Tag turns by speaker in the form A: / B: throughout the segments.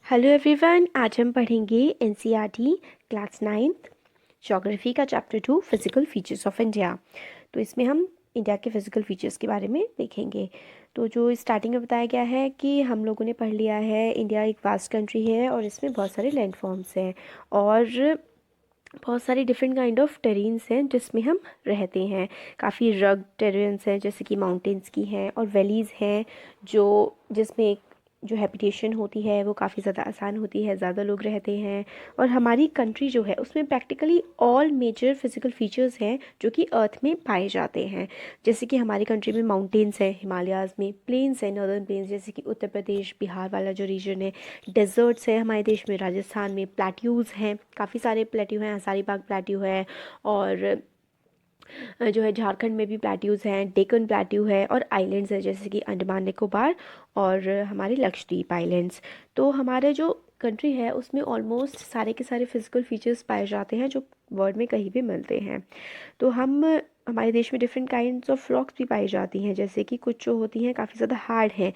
A: Hello everyone, आज हम पढ़ेंगे एनसीईआरटी क्लास 9th ज्योग्राफी का chapter 2 physical features of India. तो इसमें हम इंडिया के फिजिकल फीचर्स के बारे में देखेंगे। तो जो स्टार्टिंग में बताया गया है कि हम लोगों ने पढ़ लिया है इंडिया एक वास्ट कंट्री है और इसमें बहुत सारे लैंडफॉर्म्स हैं और बहुत सारी डिफरेंट काइंड ऑफ टेरेन्स हैं जिसमें हम रहते हैं। काफ़ी रग टेरेन्स हैं जैसे कि माउंटेन्स की हैं और वैलीज़ हैं जो जिसमें जो हैबिटेशन होती है वो काफ़ी ज़्यादा आसान होती है, ज़्यादा लोग रहते हैं। और हमारी कंट्री जो है उसमें practically all major physical features हैं जो कि अर्थ में पाए जाते हैं। जैसे कि हमारी कंट्री में माउंटेन्स हैं, हिमालयाज़ में प्लेन्स हैं, नॉर्दर्न प्लेन्स जैसे कि उत्तर प्रदेश बिहार वाला जो रीजन है, डेजर्ट्स है हमारे देश में, राजस्थान में प्लेट्यूज़ हैं, काफ़ी सारे प्लेट्यू हैं, हजारीबाग प्लेट्यू है और जो है झारखंड में भी प्लेट्यूज़ हैं, डेक्कन प्लेट्यू है और आइलैंड्स हैं जैसे कि अंडमान निकोबार और हमारे लक्षद्वीप आइलैंड्स। तो हमारे जो कंट्री है उसमें ऑलमोस्ट सारे के सारे फिजिकल फीचर्स पाए जाते हैं जो वर्ल्ड में कहीं भी मिलते हैं। तो हमारे देश में डिफरेंट काइंड्स ऑफ रॉक्स भी पाई जाती हैं जैसे कि कुछ जो होती हैं काफ़ी ज़्यादा हार्ड हैं,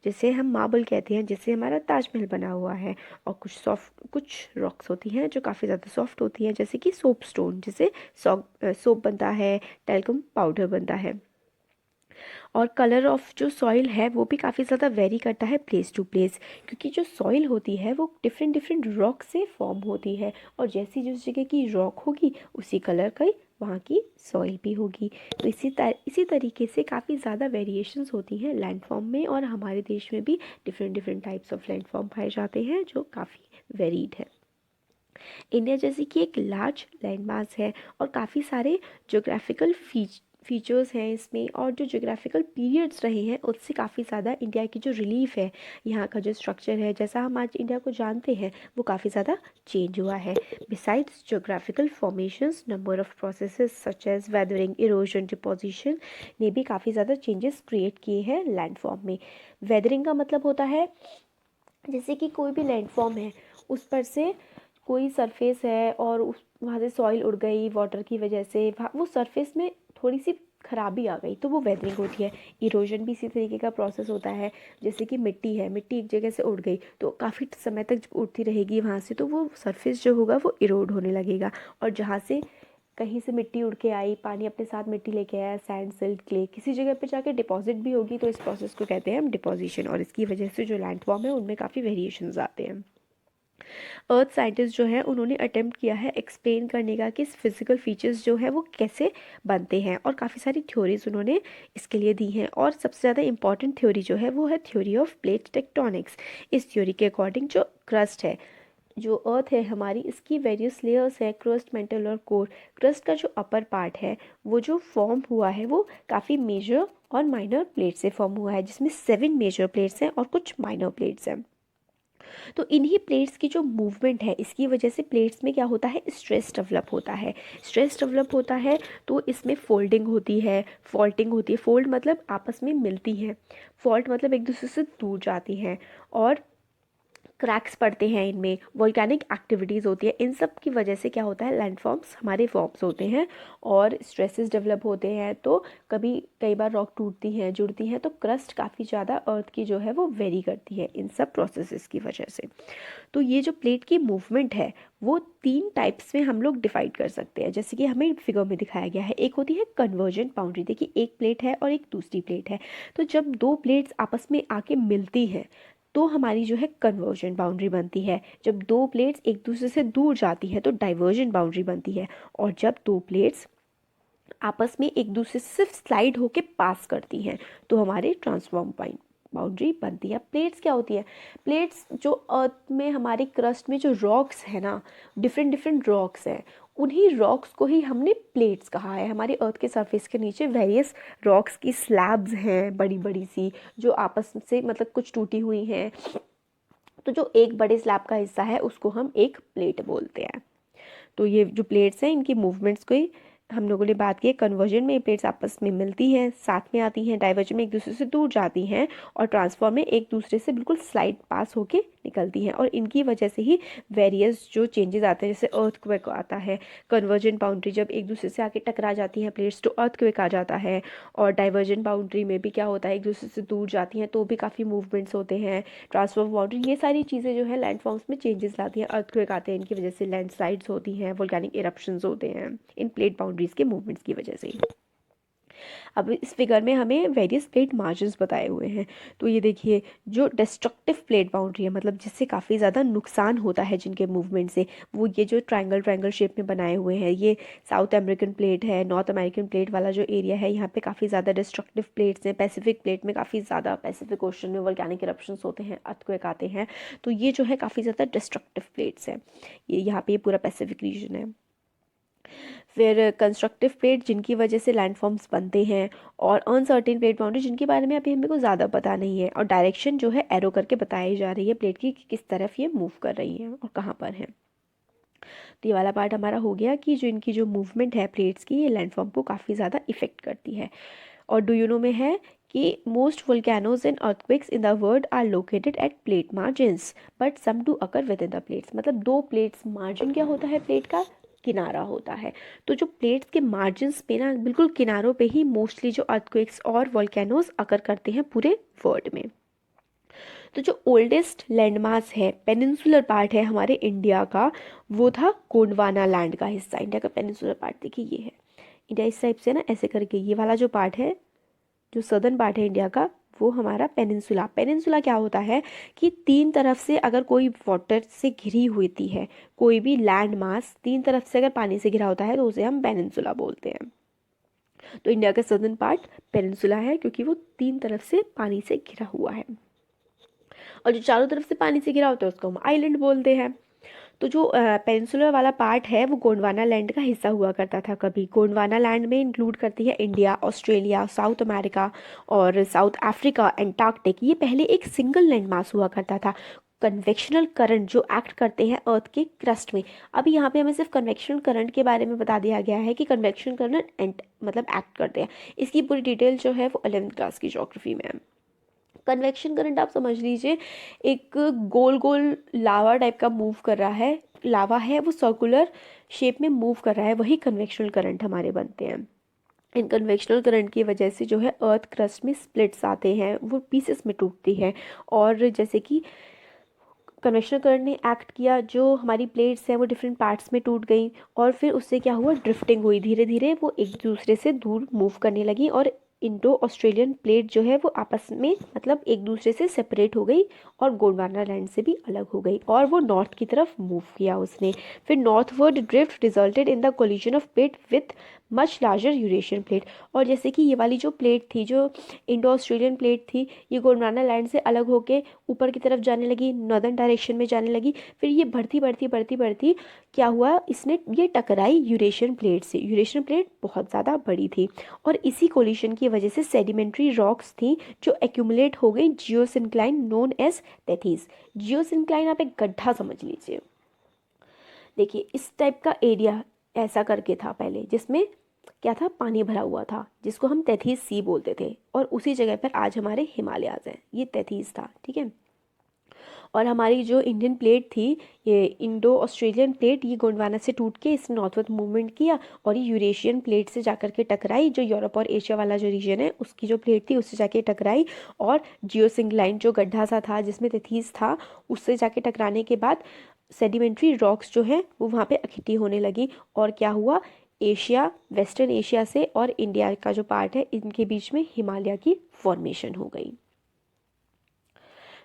A: जिसे हम मार्बल कहते हैं, जिससे हमारा ताजमहल बना हुआ है। और कुछ रॉक्स होती हैं जो काफ़ी ज़्यादा सॉफ्ट होती हैं जैसे कि सोप स्टोन, जिससे सोप बनता है, टैल्कम पाउडर बनता है। और कलर ऑफ जो सॉइल है वो भी काफ़ी ज़्यादा वेरी करता है प्लेस टू प्लेस, क्योंकि जो सॉइल होती है वो डिफरेंट डिफरेंट रॉक से फॉर्म होती है और जैसी जिस जगह की रॉक होगी उसी कलर का वहाँ की सॉइल भी होगी। तो इसी तरीके से काफ़ी ज़्यादा वेरिएशंस होती हैं लैंडफॉर्म में और हमारे देश में भी different different types of landform पाए जाते हैं जो काफ़ी वेरीड है। इंडिया जैसे कि एक लार्ज लैंड मास है और काफ़ी सारे जोग्राफिकल फीचर्स हैं इसमें, और जो जोग्राफिकल पीरियड्स रहे हैं उससे काफ़ी ज़्यादा इंडिया की जो रिलीफ है, यहाँ का जो स्ट्रक्चर है जैसा हम आज इंडिया को जानते हैं वो काफ़ी ज़्यादा चेंज हुआ है। Besides geographical formations, number of processes such as weathering, erosion, deposition ने भी काफ़ी ज़्यादा चेंजेस क्रिएट किए हैं लैंडफॉर्म में। वेदरिंग का मतलब होता है जैसे कि कोई भी लैंडफॉर्म है उस पर से कोई सरफेस है और उस वहाँ से सॉइल उड़ गई वाटर की वजह से, वो सरफेस में थोड़ी सी खराबी आ गई तो वो वेदरिंग होती है। इरोजन भी इसी तरीके का प्रोसेस होता है, जैसे कि मिट्टी है, मिट्टी एक जगह से उड़ गई तो काफ़ी समय तक उड़ती रहेगी वहाँ से, तो वो सरफेस जो होगा वो इरोड होने लगेगा। और जहाँ से कहीं से मिट्टी उड़ के आई, पानी अपने साथ मिट्टी लेके आया, सैंड, सिल्ट, क्ले, किसी जगह पे जाके डिपॉजिट भी होगी तो इस प्रोसेस को कहते हैं हम डिपोजिशन। और इसकी वजह से जो लैंडफॉर्म है उनमें काफ़ी वेरिएशंस आते हैं। अर्थ साइंटिस्ट जो है उन्होंने अटेम्प्ट किया है एक्सप्लेन करने का कि फिजिकल फीचर्स जो है वो कैसे बनते हैं, और काफ़ी सारी थ्योरीज उन्होंने इसके लिए दी हैं। और सबसे ज़्यादा इंपॉर्टेंट थ्योरी जो है वो है थ्योरी ऑफ प्लेट टेक्टोनिक्स। इस थ्योरी के अकॉर्डिंग जो क्रस्ट है, जो अर्थ है हमारी, इसकी वेरियस लेयर्स है, क्रस्ट, मेंटल और कोर। क्रस्ट का जो अपर पार्ट है वो जो फॉर्म हुआ है वो काफ़ी मेजर और माइनर प्लेट से फॉर्म हुआ है, जिसमें 7 मेजर प्लेट्स हैं और कुछ माइनर प्लेट्स हैं। तो इन्हीं प्लेट्स की जो मूवमेंट है इसकी वजह से प्लेट्स में क्या होता है, स्ट्रेस डेवलप होता है। स्ट्रेस डेवलप होता है तो इसमें फोल्डिंग होती है, फॉल्टिंग होती है। फोल्ड मतलब आपस में मिलती हैं, फॉल्ट मतलब एक दूसरे से दूर जाती हैं, और क्रैक्स पड़ते हैं, इनमें वोल्केनिक एक्टिविटीज़ होती है। इन सब की वजह से क्या होता है, लैंडफॉर्म्स हमारे फॉर्म्स होते हैं और स्ट्रेसेस डेवलप होते हैं। तो कई बार रॉक टूटती हैं, जुड़ती हैं, तो क्रस्ट काफ़ी ज़्यादा अर्थ की जो है वो वेरी करती है इन सब प्रोसेसेस की वजह से। तो ये जो प्लेट की मूवमेंट है वो 3 टाइप्स में हम लोग डिवाइड कर सकते हैं, जैसे कि हमें फिगर में दिखाया गया है। एक होती है कन्वर्जेंट बाउंड्री, देखिए एक प्लेट है और एक दूसरी प्लेट है, तो जब 2 प्लेट्स आपस में आके मिलती हैं तो हमारी जो है कन्वर्जेंट बाउंड्री बनती है। जब 2 प्लेट्स एक दूसरे से दूर जाती हैं तो डाइवर्जेंट बाउंड्री बनती है। और जब 2 प्लेट्स आपस में एक दूसरे से सिर्फ स्लाइड होके पास करती हैं तो हमारे ट्रांसफॉर्म बाउंड्री बनती है। प्लेट्स क्या होती है, प्लेट्स जो अर्थ में हमारी क्रस्ट में जो रॉक्स है ना, डिफरेंट डिफरेंट रॉक्स हैं, उन्हीं रॉक्स को ही हमने प्लेट्स कहा है। हमारे अर्थ के सरफेस के नीचे वेरियस रॉक्स की स्लैब्स हैं बड़ी बड़ी सी, जो आपस से मतलब कुछ टूटी हुई हैं, तो जो एक बड़े स्लैब का हिस्सा है उसको हम एक प्लेट बोलते हैं। तो ये जो प्लेट्स हैं इनकी मूवमेंट्स को ही हम लोगों ने बात की है। कन्वर्जन में ये प्लेट्स आपस में मिलती हैं, साथ में आती हैं, डाइवर्जन में एक दूसरे से दूर जाती हैं, और ट्रांसफॉर्म में एक दूसरे से बिल्कुल स्लाइड पास होके निकलती हैं और इनकी वजह से ही वेरियस जो चेंजेस आते हैं, जैसे अर्थक्वेक आता है, कन्वर्जेंट बाउंड्री जब एक दूसरे से आके टकरा जाती हैं प्लेट्स तो अर्थक्वेक आ जाता है, और डाइवर्जेंट बाउंड्री में भी क्या होता है, एक दूसरे से दूर जाती हैं तो भी काफ़ी मूवमेंट्स होते हैं, ट्रांसफर बाउंड्री, ये सारी चीज़ें जो है लैंडफॉर्म्स में चेंजेस लाती हैं, अर्थक्वेक आते हैं, इनकी वजह से लैंडस्लाइड्स होती हैं, वोल्केनिक इरप्शंस होते हैं इन प्लेट बाउंड्रीज के मूवमेंट्स की वजह से। अब इस फिगर में हमें वेरियस प्लेट मार्जिन्स बताए हुए हैं। तो ये देखिए, जो डिस्ट्रक्टिव प्लेट बाउंड्री है, मतलब जिससे काफ़ी ज़्यादा नुकसान होता है जिनके मूवमेंट से, वो ये जो ट्रायंगल ट्रायंगल शेप में बनाए हुए हैं, ये साउथ अमेरिकन प्लेट है, नॉर्थ अमेरिकन प्लेट वाला जो एरिया है, यहाँ पे काफ़ी ज़्यादा डिस्ट्रक्टिव प्लेट्स हैं। पैसिफिक प्लेट में काफ़ी ज़्यादा, पैसिफिक ओशन में वोल्केनिक इरप्शंस होते हैं, अर्थक्वेक आते हैं, तो ये जो है काफ़ी ज़्यादा डिस्ट्रक्टिव प्लेट्स हैं। ये यहाँ पे पूरा पैसिफिक रीजन है। फिर कंस्ट्रक्टिव प्लेट जिनकी वजह से लैंडफॉर्म्स बनते हैं, और अनसर्टेन प्लेट बाउंड्री जिनके बारे में अभी हमें को ज़्यादा पता नहीं है, और डायरेक्शन जो है एरो करके बताई जा रही है प्लेट की कि किस तरफ ये मूव कर रही है और कहाँ पर है। तो ये वाला पार्ट हमारा हो गया कि जो इनकी जो मूवमेंट है प्लेट्स की, ये लैंडफॉर्म को काफ़ी ज़्यादा इफेक्ट करती है। और डू यू नो में है कि most volcanoes and earthquakes in the world are located at plate margins but some do occur within the plates. मतलब दो प्लेट्स, मार्जिन क्या होता है, प्लेट का किनारा होता है, तो जो प्लेट्स के मार्जिन्स पे ना, बिल्कुल किनारों पे ही मोस्टली जो अर्थक्वेक्स और वोल्केनोज अकर करते हैं पूरे वर्ल्ड में। तो जो ओल्डेस्ट लैंडमास है, पेनिनसुलर पार्ट है हमारे इंडिया का, वो था गोंडवाना लैंड का हिस्सा। इंडिया का पेनिनसुलर पार्ट देखिए ये है, इंडिया इस टाइप से ना ऐसे करके, ये वाला जो पार्ट है, जो सदर्न पार्ट है इंडिया का, वो हमारा पेनिनसुला। पेनिनसुला क्या होता है कि तीन तरफ से अगर कोई वाटर से घिरी होती है, कोई भी लैंड मास तीन तरफ से अगर पानी से घिरा होता है तो उसे हम पेनिनसुला बोलते हैं। तो इंडिया का सदर्न पार्ट पेनिनसुला है क्योंकि वो तीन तरफ से पानी से घिरा हुआ है, और जो चारों तरफ से पानी से घिरा होता है उसको हम आइलैंड बोलते हैं। तो जो पेनिनसुलर वाला पार्ट है वो गोंडवाना लैंड का हिस्सा हुआ करता था कभी। गोंडवाना लैंड में इंक्लूड करती है इंडिया, ऑस्ट्रेलिया, साउथ अमेरिका और साउथ अफ्रीका, एंटार्क्टिक। ये पहले एक सिंगल लैंड मास हुआ करता था। कन्वेक्शनल करंट जो एक्ट करते हैं अर्थ के क्रस्ट में, अभी यहाँ पे हमें सिर्फ कन्वेक्शनल करंट के बारे में बता दिया गया है कि कन्वेक्शनल करंट मतलब एक्ट करते हैं। इसकी पूरी डिटेल जो है वो 11th क्लास की ज्योग्राफी में है। कन्वेक्शन करंट आप समझ लीजिए, एक गोल गोल लावा टाइप का मूव कर रहा है, लावा है वो सर्कुलर शेप में मूव कर रहा है, वही कन्वेक्शनल करंट हमारे बनते हैं। इन कन्वेक्शनल करंट की वजह से जो है अर्थ क्रस्ट में स्प्लिट्स आते हैं, वो पीसेस में टूटती है, और जैसे कि कन्वेक्शनल करंट ने एक्ट किया, जो हमारी प्लेट्स हैं वो डिफरेंट पार्ट्स में टूट गई, और फिर उससे क्या हुआ, ड्रिफ्टिंग हुई, धीरे धीरे वो एक दूसरे से दूर मूव करने लगी, और इंडो ऑस्ट्रेलियन प्लेट जो है वो आपस में मतलब एक दूसरे से सेपरेट हो गई और गोंडवाना लैंड से भी अलग हो गई, और वो नॉर्थ की तरफ मूव किया उसने। फिर northward drift resulted in the collision of plate with much larger Eurasian plate. और जैसे कि ये वाली जो प्लेट थी, जो इंडो ऑस्ट्रेलियन प्लेट थी, ये गोंडवाना लैंड से अलग होके ऊपर की तरफ जाने लगी, नॉर्दर्न डायरेक्शन में जाने लगी। फिर ये बढ़ती बढ़ती बढ़ती बढ़ती क्या हुआ, इसने ये टकराई यूरेशियन प्लेट से। यूरेशियन प्लेट बहुत ज़्यादा बड़ी थी, और इसी कोलिशन की वजह से सेडिमेंट्री रॉक्स थी जो एक्यूमुलेट हो गई जियोसिंक्लाइन नोन एज टेथीज। जियोसिंक्लाइन आप एक गड्ढा समझ लीजिए। देखिए इस टाइप का एरिया ऐसा करके था पहले, जिसमें क्या था, पानी भरा हुआ था, जिसको हम तैथीस सी बोलते थे, और उसी जगह पर आज हमारे हिमालयाज हैं, ये तैथीस था, ठीक है। और हमारी जो इंडियन प्लेट थी, ये इंडो ऑस्ट्रेलियन प्लेट, ये गोंडवाना से टूट के इसने नॉर्थवर्ड मूवमेंट किया, और ये यूरेशियन प्लेट से जाकर के टकराई, जो यूरोप और एशिया वाला जो रीजन है उसकी जो प्लेट थी उससे जाके टकराई, और जियोसिंक्लाइन जो गड्ढा सा था जिसमें तैथीस था, उससे जाके टकराने के बाद सेडिमेंट्री रॉक्स जो हैं वो वहाँ पे इकट्ठी होने लगी, और क्या हुआ, एशिया, वेस्टर्न एशिया से और इंडिया का जो पार्ट है इनके बीच में हिमालय की फॉर्मेशन हो गई।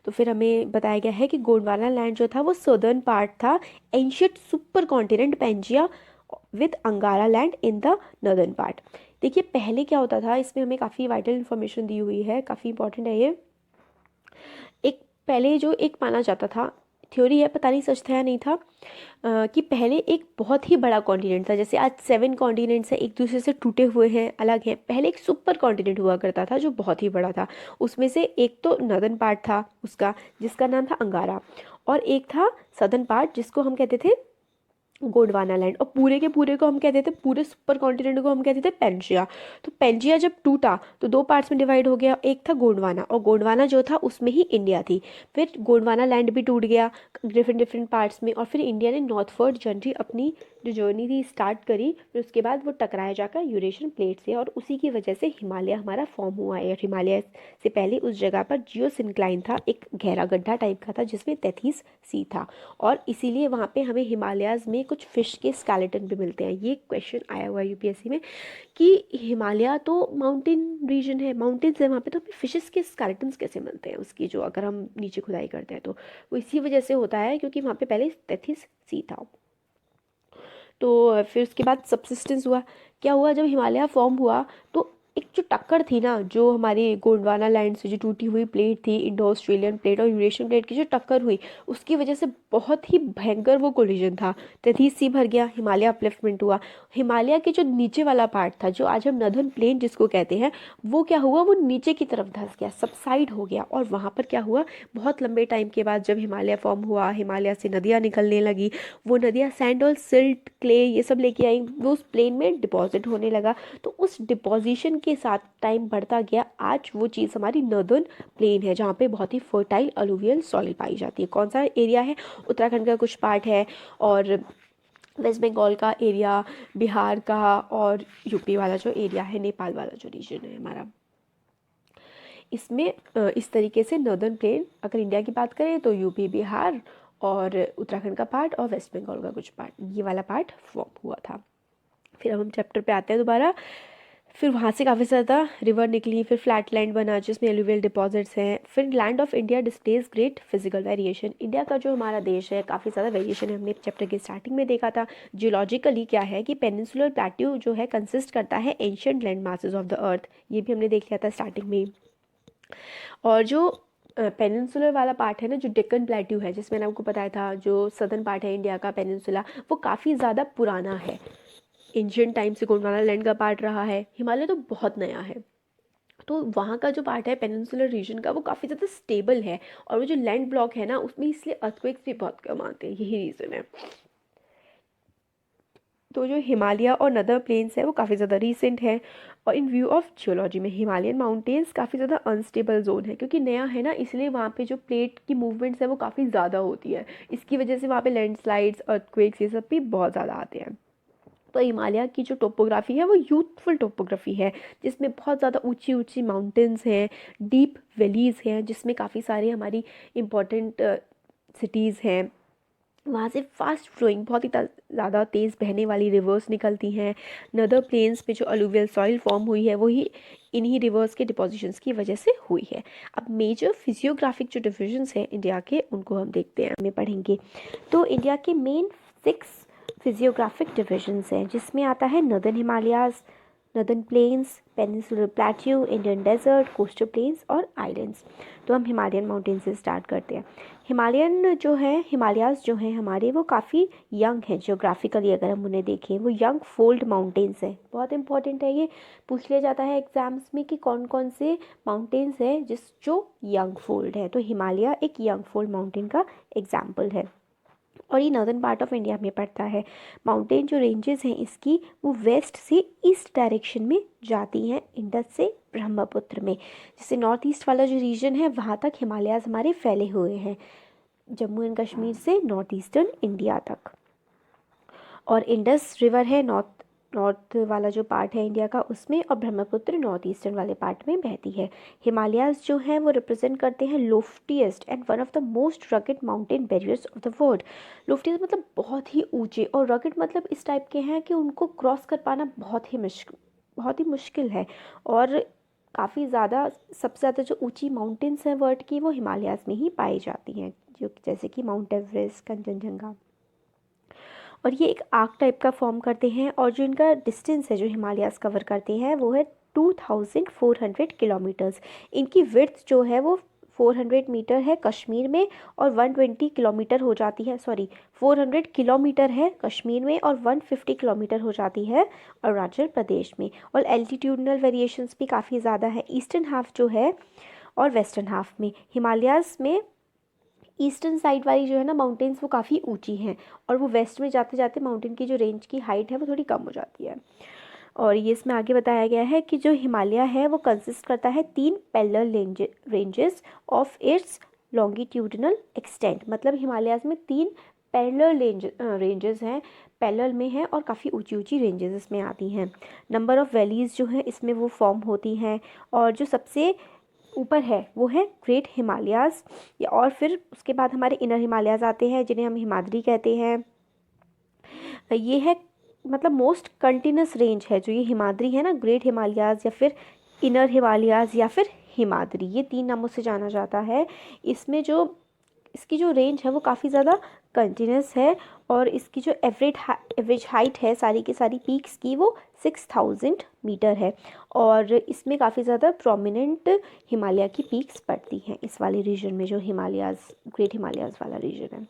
A: तो फिर हमें बताया गया है कि गोंडवाना लैंड जो था वो सदर्न पार्ट था ancient super continent Pangaea with Angara land in the northern part. देखिए पहले क्या होता था, इसमें हमें काफ़ी वाइटल इन्फॉर्मेशन दी हुई है, काफ़ी इंपॉर्टेंट है ये। एक पहले जो एक माना जाता था, थ्योरी है, पता नहीं सच था या नहीं था, कि पहले एक बहुत ही बड़ा कॉन्टिनेंट था, जैसे आज 7 कॉन्टिनेंट्स हैं एक दूसरे से टूटे हुए हैं, अलग हैं, पहले एक सुपर कॉन्टिनेंट हुआ करता था जो बहुत ही बड़ा था। उसमें से एक तो नॉर्दर्न पार्ट था उसका, जिसका नाम था अंगारा, और एक था सदर्न पार्ट जिसको हम कहते थे गोंडवाना लैंड, और पूरे के पूरे को हम कहते थे, पूरे सुपर कॉन्टिनेंट को हम कहते थे पेंजिया। तो पेंजिया जब टूटा तो दो पार्ट्स में डिवाइड हो गया, एक था गोंडवाना, और गोंडवाना जो था उसमें ही इंडिया थी। फिर गोंडवाना लैंड भी टूट गया डिफरेंट डिफरेंट पार्ट्स में, और फिर इंडिया ने नॉर्थवर्ड जर्नी, अपनी जो जर्नी थी स्टार्ट करी। फिर उसके बाद वो टकराया जाकर यूरेशियन प्लेट से, और उसी की वजह से हिमालय हमारा फॉर्म हुआ है। और हिमालय से पहले उस जगह पर जियोसिंक्लाइन था, एक गहरा गड्ढा टाइप का था जिसमें 33 सी था, और इसीलिए वहाँ पे हमें हिमालयाज़ में कुछ फिश के स्केलेटन भी मिलते हैं। ये क्वेश्चन आया हुआ है यूपीएससी में कि हिमालय तो माउंटेन रीजन है, माउंटेन्स है वहाँ पे, तो हमें फिशेस के स्केलेटन्स कैसे मिलते हैं उसकी, जो अगर हम नीचे खुदाई करते हैं तो वो इसी वजह से होता है क्योंकि वहाँ पे पहले 33 सी था। तो फिर उसके बाद सबसिस्टेंस हुआ। क्या हुआ, जब हिमालय फॉर्म हुआ तो एक जो टक्कर थी ना, जो हमारी गोंडवाना लैंड से जो टूटी हुई प्लेट थी, इंडो ऑस्ट्रेलियन प्लेट और यूरेशियन प्लेट की जो टक्कर हुई, उसकी वजह से बहुत ही भयंकर वो कोलिजन था। 33 सी भर गया, हिमालय अपलिफ्टमेंट हुआ। हिमालय के जो नीचे वाला पार्ट था, जो आज हम नर्दर्न प्लेन जिसको कहते हैं, वो क्या हुआ, वो नीचे की तरफ धंस गया, सबसाइड हो गया। और वहाँ पर क्या हुआ, बहुत लंबे टाइम के बाद जब हिमालय फॉर्म हुआ, हिमालय से नदियाँ निकलने लगी, वो नदियाँ सैंड और सिल्ट क्ले ये सब लेके आई, वो उस प्लेन में डिपॉजिट होने लगा। तो उस डिपॉजिशन के साथ टाइम बढ़ता गया, आज वो चीज़ हमारी नर्दर्न प्लेन है जहाँ पे बहुत ही फर्टाइल अलुवियल सॉइल पाई जाती है। कौन सा एरिया है, उत्तराखंड का कुछ पार्ट है, और वेस्ट बंगाल का एरिया, बिहार का, और यूपी वाला जो एरिया है, नेपाल वाला जो रीजन है हमारा, इसमें इस तरीके से नर्दर्न प्लेन, अगर इंडिया की बात करें तो यूपी, बिहार और उत्तराखंड का पार्ट और वेस्ट बंगाल का कुछ पार्ट, ये वाला पार्ट फॉर्म हुआ था। फिर अब हम चैप्टर पे आते हैं दोबारा। फिर वहाँ से काफ़ी ज़्यादा रिवर निकली, फिर फ्लैट लैंड बना जिसमें एलुवियल डिपॉजिट्स हैं। फिर land of India displays great physical variation, India का जो हमारा देश है काफ़ी ज़्यादा वेरिएशन है, हमने चैप्टर के स्टार्टिंग में देखा था। जियोलॉजिकली क्या है कि पेनिनसुलर प्लेट्यू जो है कंसिस्ट करता है ancient land masses of the earth, ये भी हमने देख लिया था स्टार्टिंग में। और जो पेनिनसुलर वाला पार्ट है ना, जो डेक्कन प्लेट्यू है, जिसमें मैंने आपको बताया था जो सदर्न पार्ट है इंडिया का पेनिनसुला, वो काफ़ी ज़्यादा पुराना है, एंशिएंट टाइम से गोंडवाना लैंड का पार्ट रहा है। हिमालय तो बहुत नया है। तो वहाँ का जो पार्ट है पेनिनसुलर रीजन का, वो काफ़ी ज़्यादा स्टेबल है, और वो जो लैंड ब्लॉक है ना उसमें इसलिए अर्थक्वेक्स भी बहुत कम आते हैं, यही रीज़न है। तो जो हिमालय और नदर प्लेन्स है वो काफ़ी ज़्यादा रीसेंट है। और इन व्यू ऑफ जियोलॉजी में हिमालयन माउंटेन्स काफ़ी ज़्यादा अनस्टेबल जोन है, क्योंकि नया है ना, इसलिए वहाँ पे जो प्लेट की मूवमेंट्स है वो काफ़ी ज़्यादा होती है। इसकी वजह से वहाँ पे लैंडस्लाइड्स, अर्थक्वेक्स ये सब भी बहुत ज़्यादा आते हैं। तो हिमालय की जो टोपोग्राफी है वो यूथफुल टोपोग्राफी है, जिसमें बहुत ज़्यादा ऊंची ऊंची माउंटेन्स हैं, डीप वैलीज़ हैं, जिसमें काफ़ी सारे हमारी इम्पॉर्टेंट सिटीज़ हैं। वहाँ से फास्ट फ्लोइंग, बहुत ही ज़्यादा तेज़ बहने वाली रिवर्स निकलती हैं। नदर प्लेन्स पे जो अलुवियल सॉइल फॉर्म हुई है वही इन्हीं रिवर्स के डिपोजिशंस की वजह से हुई है। अब मेजर फिजियोग्राफिक जो डिविजन्स हैं इंडिया के, उनको हम देखते हैं, हमें पढ़ेंगे। तो इंडिया के मेन 6 फिजियोग्राफिक डिविजन्स हैं, जिसमें आता है northern Himalayas, northern plains, peninsular plateau, Indian desert, coastal plains और आइलैंड्स। तो हम हिमालयन माउंटेन से स्टार्ट करते हैं। हिमालयन जो है, हिमालयाज़ जो हैं हमारे, वो काफ़ी यंग हैं जियोग्राफिकली, अगर हम उन्हें देखें वो यंग फोल्ड माउंटेन्स हैं। बहुत इंपॉर्टेंट है, ये पूछ लिया जाता है एग्जाम्स में कि कौन कौन से माउंटेन्स हैं जो यंग फोल्ड है, तो हिमालय एक यंग फोल्ड माउंटेन का एग्जाम्पल है, और ये नॉर्दर्न पार्ट ऑफ इंडिया में पड़ता है। माउंटेन जो रेंजेस हैं इसकी, वो वेस्ट से ईस्ट डायरेक्शन में जाती हैं, इंडस से ब्रह्मपुत्र में। जैसे नॉर्थ ईस्ट वाला जो रीजन है वहाँ तक हिमालयाज़ हमारे फैले हुए हैं, जम्मू एंड कश्मीर से नॉर्थ ईस्टर्न इंडिया तक। और इंडस रिवर है नॉर्थ वाला जो पार्ट है इंडिया का उसमें, और ब्रह्मपुत्र नॉर्थ ईस्टर्न वाले पार्ट में बहती है। हिमालयाज़ जो हैं वो रिप्रेजेंट करते हैं loftiest and one of the most rugged mountain barriers of the world. Loftiest मतलब बहुत ही ऊंचे, और रगेड मतलब इस टाइप के हैं कि उनको क्रॉस कर पाना बहुत ही मुश्किल है। और काफ़ी ज़्यादा, सबसे ज़्यादा जो ऊंची माउंटेन्स हैं वर्ल्ड की, वो हिमालयाज़ में ही पाई जाती हैं, जो जैसे कि माउंट एवरेस्ट, कंचनजंगा। और ये एक आर्क टाइप का फॉर्म करते हैं, और जो इनका डिस्टेंस है जो हिमालयाज़ कवर करते हैं वो है 2400 किलोमीटर्स। इनकी विड्थ जो है वो 400 मीटर है कश्मीर में, और 120 किलोमीटर हो जाती है, 400 किलोमीटर है कश्मीर में, और 150 किलोमीटर हो जाती है अरुणाचल प्रदेश में। और एल्टीट्यूडनल वेरिएशंस भी काफ़ी ज़्यादा है ईस्टर्न हाफ जो है और वेस्टर्न हाफ में। हिमालयाज़ में ईस्टर्न साइड वाली जो है ना माउंटेन्स वो काफ़ी ऊंची हैं, और वो वेस्ट में जाते जाते माउंटेन की जो रेंज की हाइट है वो थोड़ी कम हो जाती है। और ये इसमें आगे बताया गया है कि जो हिमालय है वो कंसिस्ट करता है 3 parallel ranges of its longitudinal extent. मतलब हिमालयाज़ में 3 पैरेलल रेंजेस हैं, पैरेलल में हैं, और काफ़ी ऊंची ऊंची रेंजेस इसमें आती हैं। नंबर ऑफ़ वैलीज़ जो हैं इसमें वो फॉर्म होती हैं, और जो सबसे ऊपर है वो है ग्रेट हिमालयाज़, और फिर उसके बाद हमारे इनर हिमालयाज़ आते हैं जिन्हें हम हिमाद्री कहते हैं। ये है मतलब मोस्ट कंटिन्यूस रेंज है जो ये हिमाद्री है ना, ग्रेट हिमालयाज़ या फिर इनर हिमालयाज़ या फिर हिमाद्री, ये 3 नामों से जाना जाता है। इसमें जो इसकी जो रेंज है वो काफ़ी ज़्यादा कंटिन्यूस है, और इसकी जो एवरेज हाइट है सारी की सारी पीक्स की वो 6000 मीटर है, और इसमें काफ़ी ज़्यादा प्रोमिनेंट हिमालय की पीक्स पड़ती हैं इस वाले रीजन में, जो हिमालयाज़ ग्रेट हिमालयाज़ वाला रीजन है।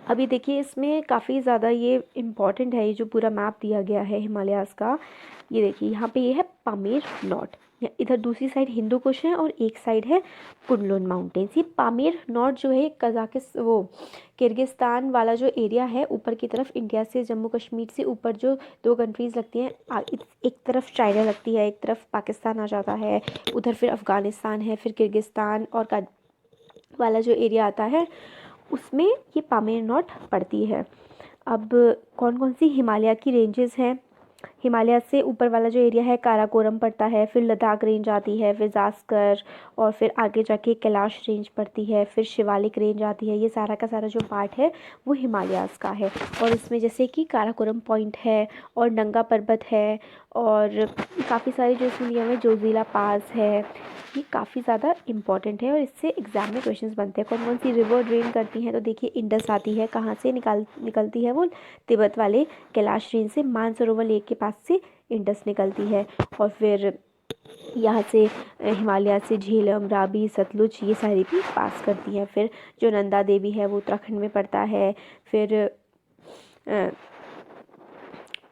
A: अभी देखिए इसमें काफ़ी ज़्यादा ये इम्पॉर्टेंट है, ये जो पूरा मैप दिया गया है हिमालयाज़ का। ये देखिए यहाँ पे ये है पामेर नॉट, इधर दूसरी साइड हिंदू कुश है, और एक साइड है कुनलुन माउंटेन्स। ये पामेर नॉट जो है वो किर्गिस्तान वाला जो एरिया है ऊपर की तरफ, इंडिया से जम्मू कश्मीर से ऊपर जो 2 कंट्रीज़ लगती हैं, एक तरफ चाइना लगती है, एक तरफ पाकिस्तान आ जाता है, उधर फिर अफ़गानिस्तान है, फिर किर्गिस्तान और का वाला जो एरिया आता है उसमें ये पामेर नॉट पड़ती है। अब कौन कौन सी हिमालय की रेंजेस हैं? हिमालय से ऊपर वाला जो एरिया है काराकोरम पड़ता है, फिर लद्दाख रेंज आती है, फिर जास्कर, और फिर आगे जाके कैलाश रेंज पड़ती है, फिर शिवालिक रेंज आती है। ये सारा का सारा जो पार्ट है वो हिमालयाज़ का है, और इसमें जैसे कि काराकोरम पॉइंट है, और नंगा पर्वत है, और काफ़ी सारे जो इसमें दिया हुआ है जोजिला पास है। ये काफ़ी ज़्यादा इंपॉर्टेंट है, और इससे एग्जाम में क्वेश्चंस बनते हैं। कौन कौन सी रिवर ड्रेन करती हैं? तो देखिए इंडस आती है, कहाँ से निकलती है वो? तिब्बत वाले कैलाश रेंज से, मानसरोवर लेक के पास से इंडस निकलती है, और फिर यहाँ से हिमालय से झेलम, रावी, सतलुज ये सारी भी पास करती हैं। फिर जो नंदा देवी है वो उत्तराखंड में पड़ता है। फिर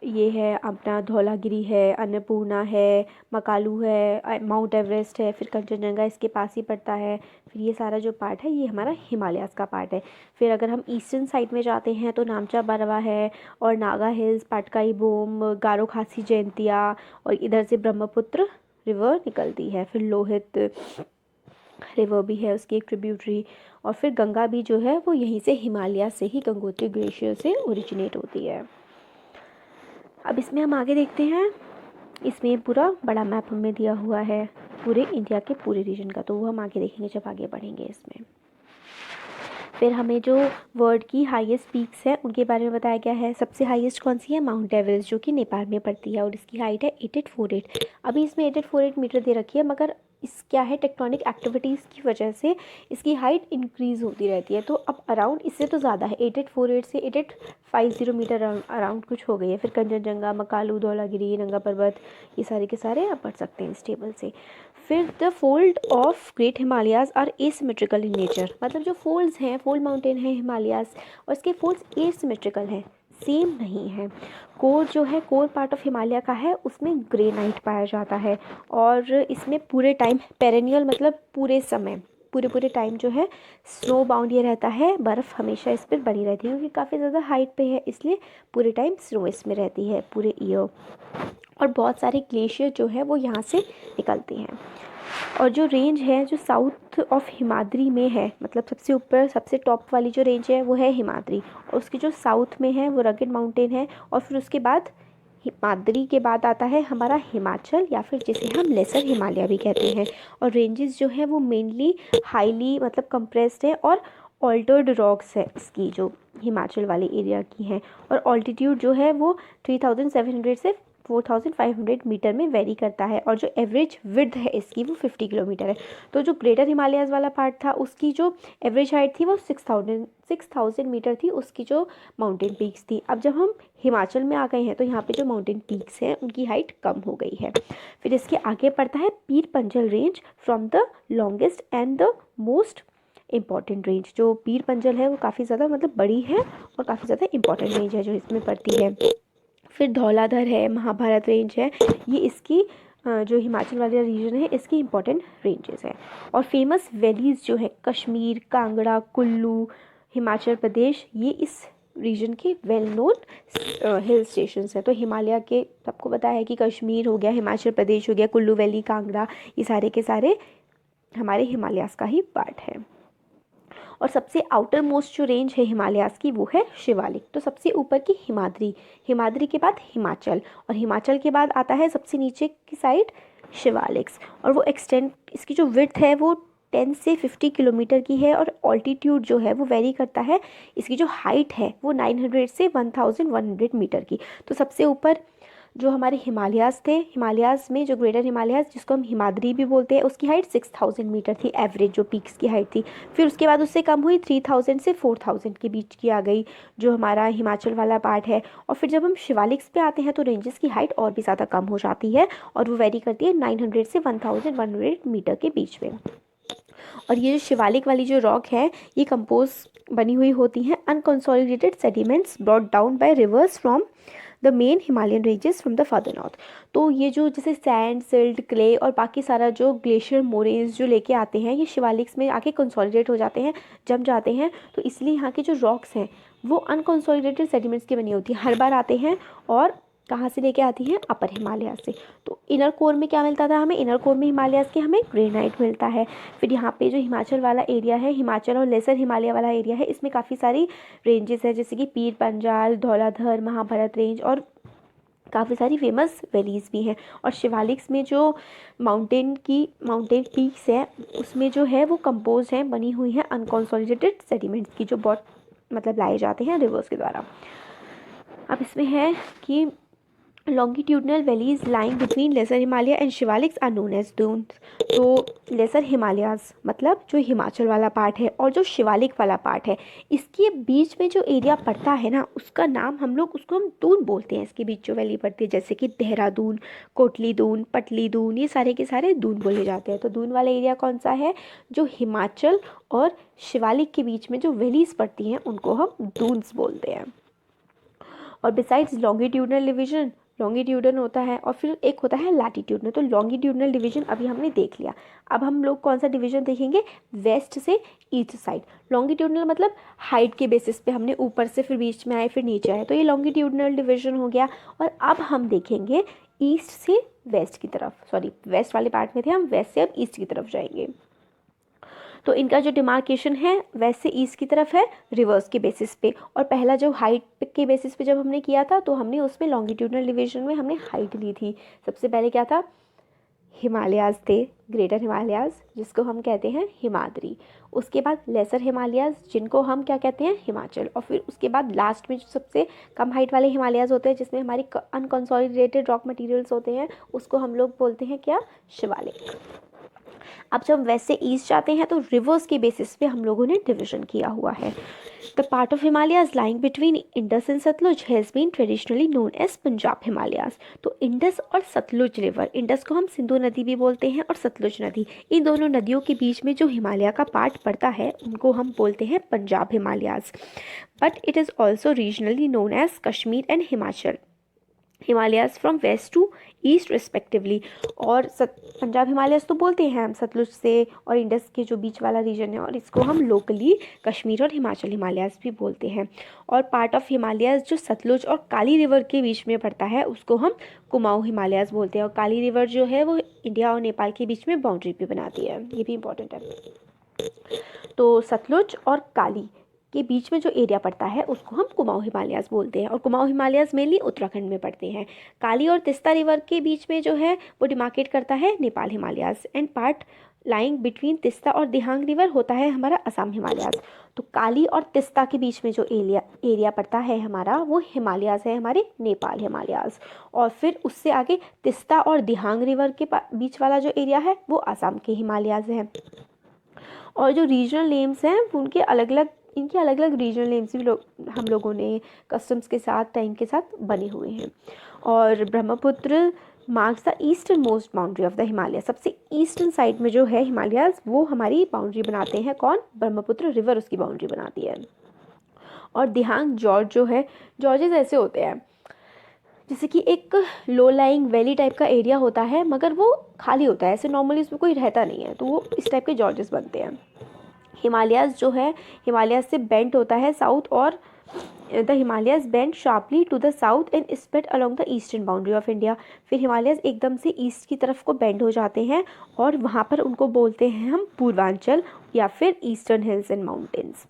A: ये है अपना धौलागिरी है, अन्नपूर्णा है, मकालू है, माउंट एवरेस्ट है, फिर कंचनजंगा इसके पास ही पड़ता है। फिर ये सारा जो पार्ट है ये हमारा हिमालयाज़ का पार्ट है। फिर अगर हम ईस्टर्न साइड में जाते हैं तो नामचा बरवा है, और नागा हिल्स, पाटकाई बोम, गारो खासी जयंतिया, और इधर से ब्रह्मपुत्र रिवर निकलती है। फिर लोहित रिवर भी है उसकी एक ट्रिब्यूटरी, और फिर गंगा भी जो है वो यहीं से हिमालय से ही गंगोत्री ग्लेशियर से ओरिजिनेट होती है। अब इसमें हम आगे देखते हैं, इसमें पूरा बड़ा मैप हमें दिया हुआ है पूरे इंडिया के पूरे रीजन का, तो वो हम आगे देखेंगे जब आगे बढ़ेंगे इसमें। फिर हमें जो वर्ल्ड की हाईएस्ट पीक्स हैं उनके बारे में बताया गया है। सबसे हाईएस्ट कौन सी है? माउंट एवरेस्ट, जो कि नेपाल में पड़ती है, और इसकी हाइट है 8848। अभी इसमें 8848 मीटर दे रखी है, मगर इस क्या है टेक्टोनिक एक्टिविटीज़ की वजह से इसकी हाइट इंक्रीज़ होती रहती है, तो अब अराउंड इससे तो ज़्यादा है, 8848 से 8850 मीटर अराउंड कुछ हो गई है। फिर कंचनजंगा, मकालू, धौलागिरी, नंगा पर्वत, ये सारे के सारे आप पढ़ सकते हैं इस टेबल से। फिर the fold of great Himalayas are asymmetrical in nature, मतलब जो फोल्ड्स हैं, फोल्ड माउंटेन है हिमालयाज़, और इसके फोल्ड्स एसिमेट्रिकल हैं, सेम नहीं है। कोर जो है, कोर पार्ट ऑफ हिमालय का है, उसमें ग्रेनाइट पाया जाता है, और इसमें पूरे टाइम पेरेनियल मतलब पूरे टाइम जो है स्नो बाउंड ये रहता है, बर्फ़ हमेशा इस पर बनी रहती है, क्योंकि काफ़ी ज़्यादा हाइट पे है इसलिए पूरे टाइम स्नो इसमें रहती है पूरे ईयर। और बहुत सारे ग्लेशियर जो है वो यहाँ से निकलते हैं। और जो रेंज है जो साउथ ऑफ हिमाद्री में है, मतलब सबसे ऊपर सबसे टॉप वाली जो रेंज है वो है हिमाद्री, और उसकी जो साउथ में है वो रगड माउंटेन है, और फिर उसके बाद हिमाद्री के बाद आता है हमारा हिमाचल, या फिर जिसे हम लेसर हिमालय भी कहते हैं। और रेंजेस जो है वो मेनली हाईली मतलब कंप्रेस्ड है, और ऑल्टर्ड रॉक्स है इसकी जो हिमाचल वाले एरिया की हैं। और ऑल्टीट्यूड जो है वो 3700 से 4500 मीटर में वेरी करता है, और जो एवरेज विड्थ है इसकी वो 50 किलोमीटर है। तो जो ग्रेटर हिमालयाज़ वाला पार्ट था उसकी जो एवरेज हाइट थी वो 6000 मीटर थी, उसकी जो माउंटेन पीक्स थी। अब जब हम हिमाचल में आ गए हैं तो यहाँ पे जो माउंटेन पीक्स हैं उनकी हाइट कम हो गई है। फिर इसके आगे पड़ता है पीर Panjal range, from the longest and the most important range. जो पीर पंजल है वो काफ़ी ज़्यादा मतलब बड़ी है, और काफ़ी ज़्यादा इंपॉर्टेंट रेंज है जो इसमें पड़ती है। फिर धौलाधर है, महाभारत रेंज है, ये इसकी जो हिमाचल वाला रीजन है इसकी इंपॉर्टेंट रेंजेस हैं। और फेमस वैलीज़ जो है कश्मीर, कांगड़ा, कुल्लू, हिमाचल प्रदेश, ये इस रीजन के वेल नोन हिल स्टेशंस हैं। तो हिमालय के सबको पता है कि कश्मीर हो गया, हिमाचल प्रदेश हो गया, कुल्लू वैली, कांगड़ा, ये सारे के सारे हमारे हिमालयास का ही पार्ट है। और सबसे आउटर मोस्ट जो रेंज है हिमालयास की वो है शिवालिक। तो सबसे ऊपर की हिमाद्री, हिमाद्री के बाद हिमाचल, और हिमाचल के बाद आता है सबसे नीचे की साइड शिवालिक्स। और वो एक्सटेंड, इसकी जो विड्थ है वो 10 से 50 किलोमीटर की है, और ऑल्टीट्यूड जो है वो वेरी करता है। इसकी जो हाइट है वो 900 से 1100 मीटर की। तो सबसे ऊपर जो हमारे हिमालयास थे, हिमालयास में जो ग्रेटर हिमालयास जिसको हम हिमाद्री भी बोलते हैं, उसकी हाइट 6000 मीटर थी एवरेज, जो पीक्स की हाइट थी। फिर उसके बाद उससे कम हुई, 3000 से 4000 के बीच की आ गई जो हमारा हिमाचल वाला पार्ट है। और फिर जब हम शिवालिक्स पे आते हैं तो रेंजेस की हाइट और भी ज़्यादा कम हो जाती है, और वो वेरी करती है 900 से 1100 मीटर के बीच में। और ये जो शिवालिक वाली जो रॉक है ये कंपोज बनी हुई होती हैं unconsolidated sediments brought down by reverse from the main Himalayan ranges from the further north. तो ये जो जैसे सैंड, सिल्ट, क्ले और बाकी सारा जो ग्लेशियर मोरेन्स जो लेके आते हैं, ये शिवालिक्स में आके कंसोलिडेट हो जाते हैं, जम जाते हैं। तो इसलिए यहाँ के जो रॉक्स हैं वो अनकंसोलिडेटेड सेडिमेंट्स की बनी होती है, हर बार आते हैं। और कहाँ से लेके आती हैं? अपर हिमालय से। तो इनर कोर में क्या मिलता था हमें? इनर कोर में हिमालयास के हमें ग्रेनाइट मिलता है। फिर यहाँ पे जो हिमाचल वाला एरिया है, हिमाचल और लेसर हिमालय वाला एरिया है, इसमें काफ़ी सारी रेंजेस है, जैसे कि पीर पंजाल, धौलाधर, महाभारत रेंज, और काफ़ी सारी फेमस वैलीज़ भी हैं। और शिवालिक्स में जो माउंटेन पीक्स है उसमें जो है वो कंपोज हैं, बनी हुई हैं अनकंसोलिडेटेड सेडिमेंट्स की, जो बहुत मतलब लाए जाते हैं रिवर्स के द्वारा। अब इसमें है कि longitudinal valleys lying between lesser Himalaya and Shivaliks are known as dunes। तो लेसर हिमालयाज मतलब जो हिमाचल वाला पार्ट है और जो शिवालिक वाला पार्ट है, इसके बीच में जो एरिया पड़ता है ना, उसका नाम उसको हम दून बोलते हैं। इसके बीच जो वैली पड़ती है, जैसे कि देहरादून, कोटली दून, पटली दून, ये सारे के सारे दून बोले जाते हैं। तो दून वाला एरिया कौन सा है? जो हिमाचल और शिवालिक के बीच में जो वैलीज पड़ती हैं उनको हम दून्स बोलते हैं। और बिसाइड्स लॉन्गिट्यूडनल डिवीजन, लॉन्गिट्यूडन होता है और फिर एक होता है लैटिट्यूडनल। तो लॉन्गिट्यूडनल डिवीजन अभी हमने देख लिया। अब हम लोग कौन सा डिवीजन देखेंगे? वेस्ट से ईस्ट साइड। लॉन्गिट्यूडनल मतलब हाइट के बेसिस पे हमने ऊपर से फिर बीच में आए फिर नीचे आए, तो ये लॉन्गिट्यूडनल डिवीजन हो गया। और अब हम देखेंगे ईस्ट से वेस्ट की तरफ, सॉरी वेस्ट वाले पार्ट में थे हम, वेस्ट से अब ईस्ट की तरफ जाएंगे। तो इनका जो डिमार्केशन है वेस्ट से ईस्ट की तरफ है रिवर्स के बेसिस पे। और पहला जो हाइट के बेसिस पे जब हमने किया था तो हमने उसमें लॉन्गिट्यूडनल डिवीजन में हमने हाइट ली थी। सबसे पहले क्या था? हिमालयाज थे, ग्रेटर हिमालयाज, जिसको हम कहते हैं हिमाद्री। उसके बाद लेसर हिमालयाज, जिनको हम क्या कहते हैं? हिमाचल। और फिर उसके बाद लास्ट में जो सबसे कम हाइट वाले हिमालयाज होते हैं, जिसमें हमारी अनकंसोलिडेटेड रॉक मटेरियल्स होते हैं, उसको हम लोग बोलते हैं क्या? शिवालिक। अब जब वेस्ट से ईस्ट जाते हैं तो रिवर्स के बेसिस पे हम लोगों ने डिवीजन किया हुआ है। The part of Himalayas lying between Indus and Sutlej has been traditionally known as Punjab Himalayas. तो इंडस और सतलुज रिवर, इंडस को हम सिंधु नदी भी बोलते हैं और सतलुज नदी, इन दोनों नदियों के बीच में जो हिमालय का पार्ट पड़ता है उनको हम बोलते हैं Punjab Himalayas. But it is also regionally known as Kashmir and Himachal Himalayas from west to east respectively. और पंजाब हिमालयाज तो बोलते हैं हम सतलुज से और इंडस के जो बीच वाला रीजन है, और इसको हम लोकली कश्मीर और हिमाचल हिमालयाज भी बोलते हैं। और पार्ट ऑफ हिमालयाज जो सतलुज और काली रिवर के बीच में पड़ता है उसको हम कुमाऊं हिमालयाज बोलते हैं। और काली रिवर जो है वो इंडिया और नेपाल के बीच में बाउंड्री भी बनाती है, ये भी इंपॉर्टेंट है। तो सतलुज और काली के बीच में जो एरिया पड़ता है उसको हम कुमाऊं हिमालयाज बोलते हैं। और कुमाऊं हिमालयाज मेनली उत्तराखंड में पड़ते हैं। काली और तिस्ता रिवर के बीच में जो है वो डिमार्केट करता है Nepal Himalayas. And part lying between Teesta और दिहांग रिवर होता है हमारा असम हिमालयाज। तो काली और तिस्ता के बीच में जो एरिया पड़ता है हमारा, वो हिमालयाज है हमारे नेपाल हिमालयाज। और फिर उससे आगे तिस्ता और दिहांग रिवर के बीच वाला जो एरिया है वो असम के हिमालयाज है। और जो रीजनल नेम्स हैं उनके अलग अलग, इनके अलग अलग रीजनल नेम्स भी हम लोगों ने कस्टम्स के साथ, टाइम के साथ बने हुए हैं। और Brahmaputra marks the eastern most boundary of the Himalaya. सबसे ईस्टर्न साइड में जो है हिमालयाज वो हमारी बाउंड्री बनाते हैं। कौन? ब्रह्मपुत्र रिवर उसकी बाउंड्री बनाती है। और दिहांग जॉर्ज जो है, जॉर्जेस ऐसे होते हैं जैसे कि एक लो लाइंग वैली टाइप का एरिया होता है, मगर वो खाली होता है, ऐसे नॉर्मली उसमें कोई रहता नहीं है, तो वो इस टाइप के जॉर्जेस बनते हैं। हिमालयाज़ जो है, हिमालयाज़ से बेंट होता है साउथ, और the Himalayas bend sharply to the south and spread along the eastern boundary of India. फिर हिमालयाज़ एकदम से ईस्ट की तरफ को बेंड हो जाते हैं, और वहाँ पर उनको बोलते हैं हम पूर्वांचल या फिर ईस्टर्न हिल्स एंड माउंटेन्स।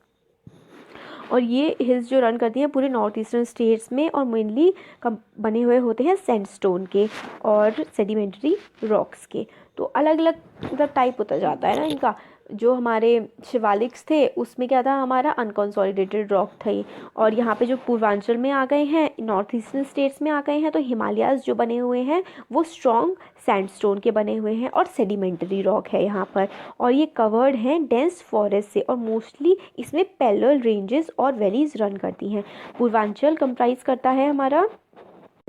A: और ये हिल्स जो रन करती हैं पूरे नॉर्थ ईस्टर्न स्टेट्स में, और मेनली बने हुए होते हैं सैंडस्टोन के और सेडिमेंट्री रॉक्स के। तो अलग अलग मतलब टाइप होता जाता है ना इनका। जो हमारे शिवालिक्स थे उसमें क्या था, हमारा अनकंसोलिडेटेड रॉक थे, और यहाँ पे जो पूर्वांचल में आ गए हैं, नॉर्थ ईस्टर्न स्टेट्स में आ गए हैं, तो हिमालयाज़ जो बने हुए हैं वो स्ट्रॉन्ग सैंडस्टोन के बने हुए हैं और सेडिमेंट्री रॉक है यहाँ पर, और ये कवर्ड हैं डेंस फॉरेस्ट से, और मोस्टली इसमें पैरेलल रेंजेस और वैलीज रन करती हैं। पूर्वांचल कंप्राइज करता है हमारा,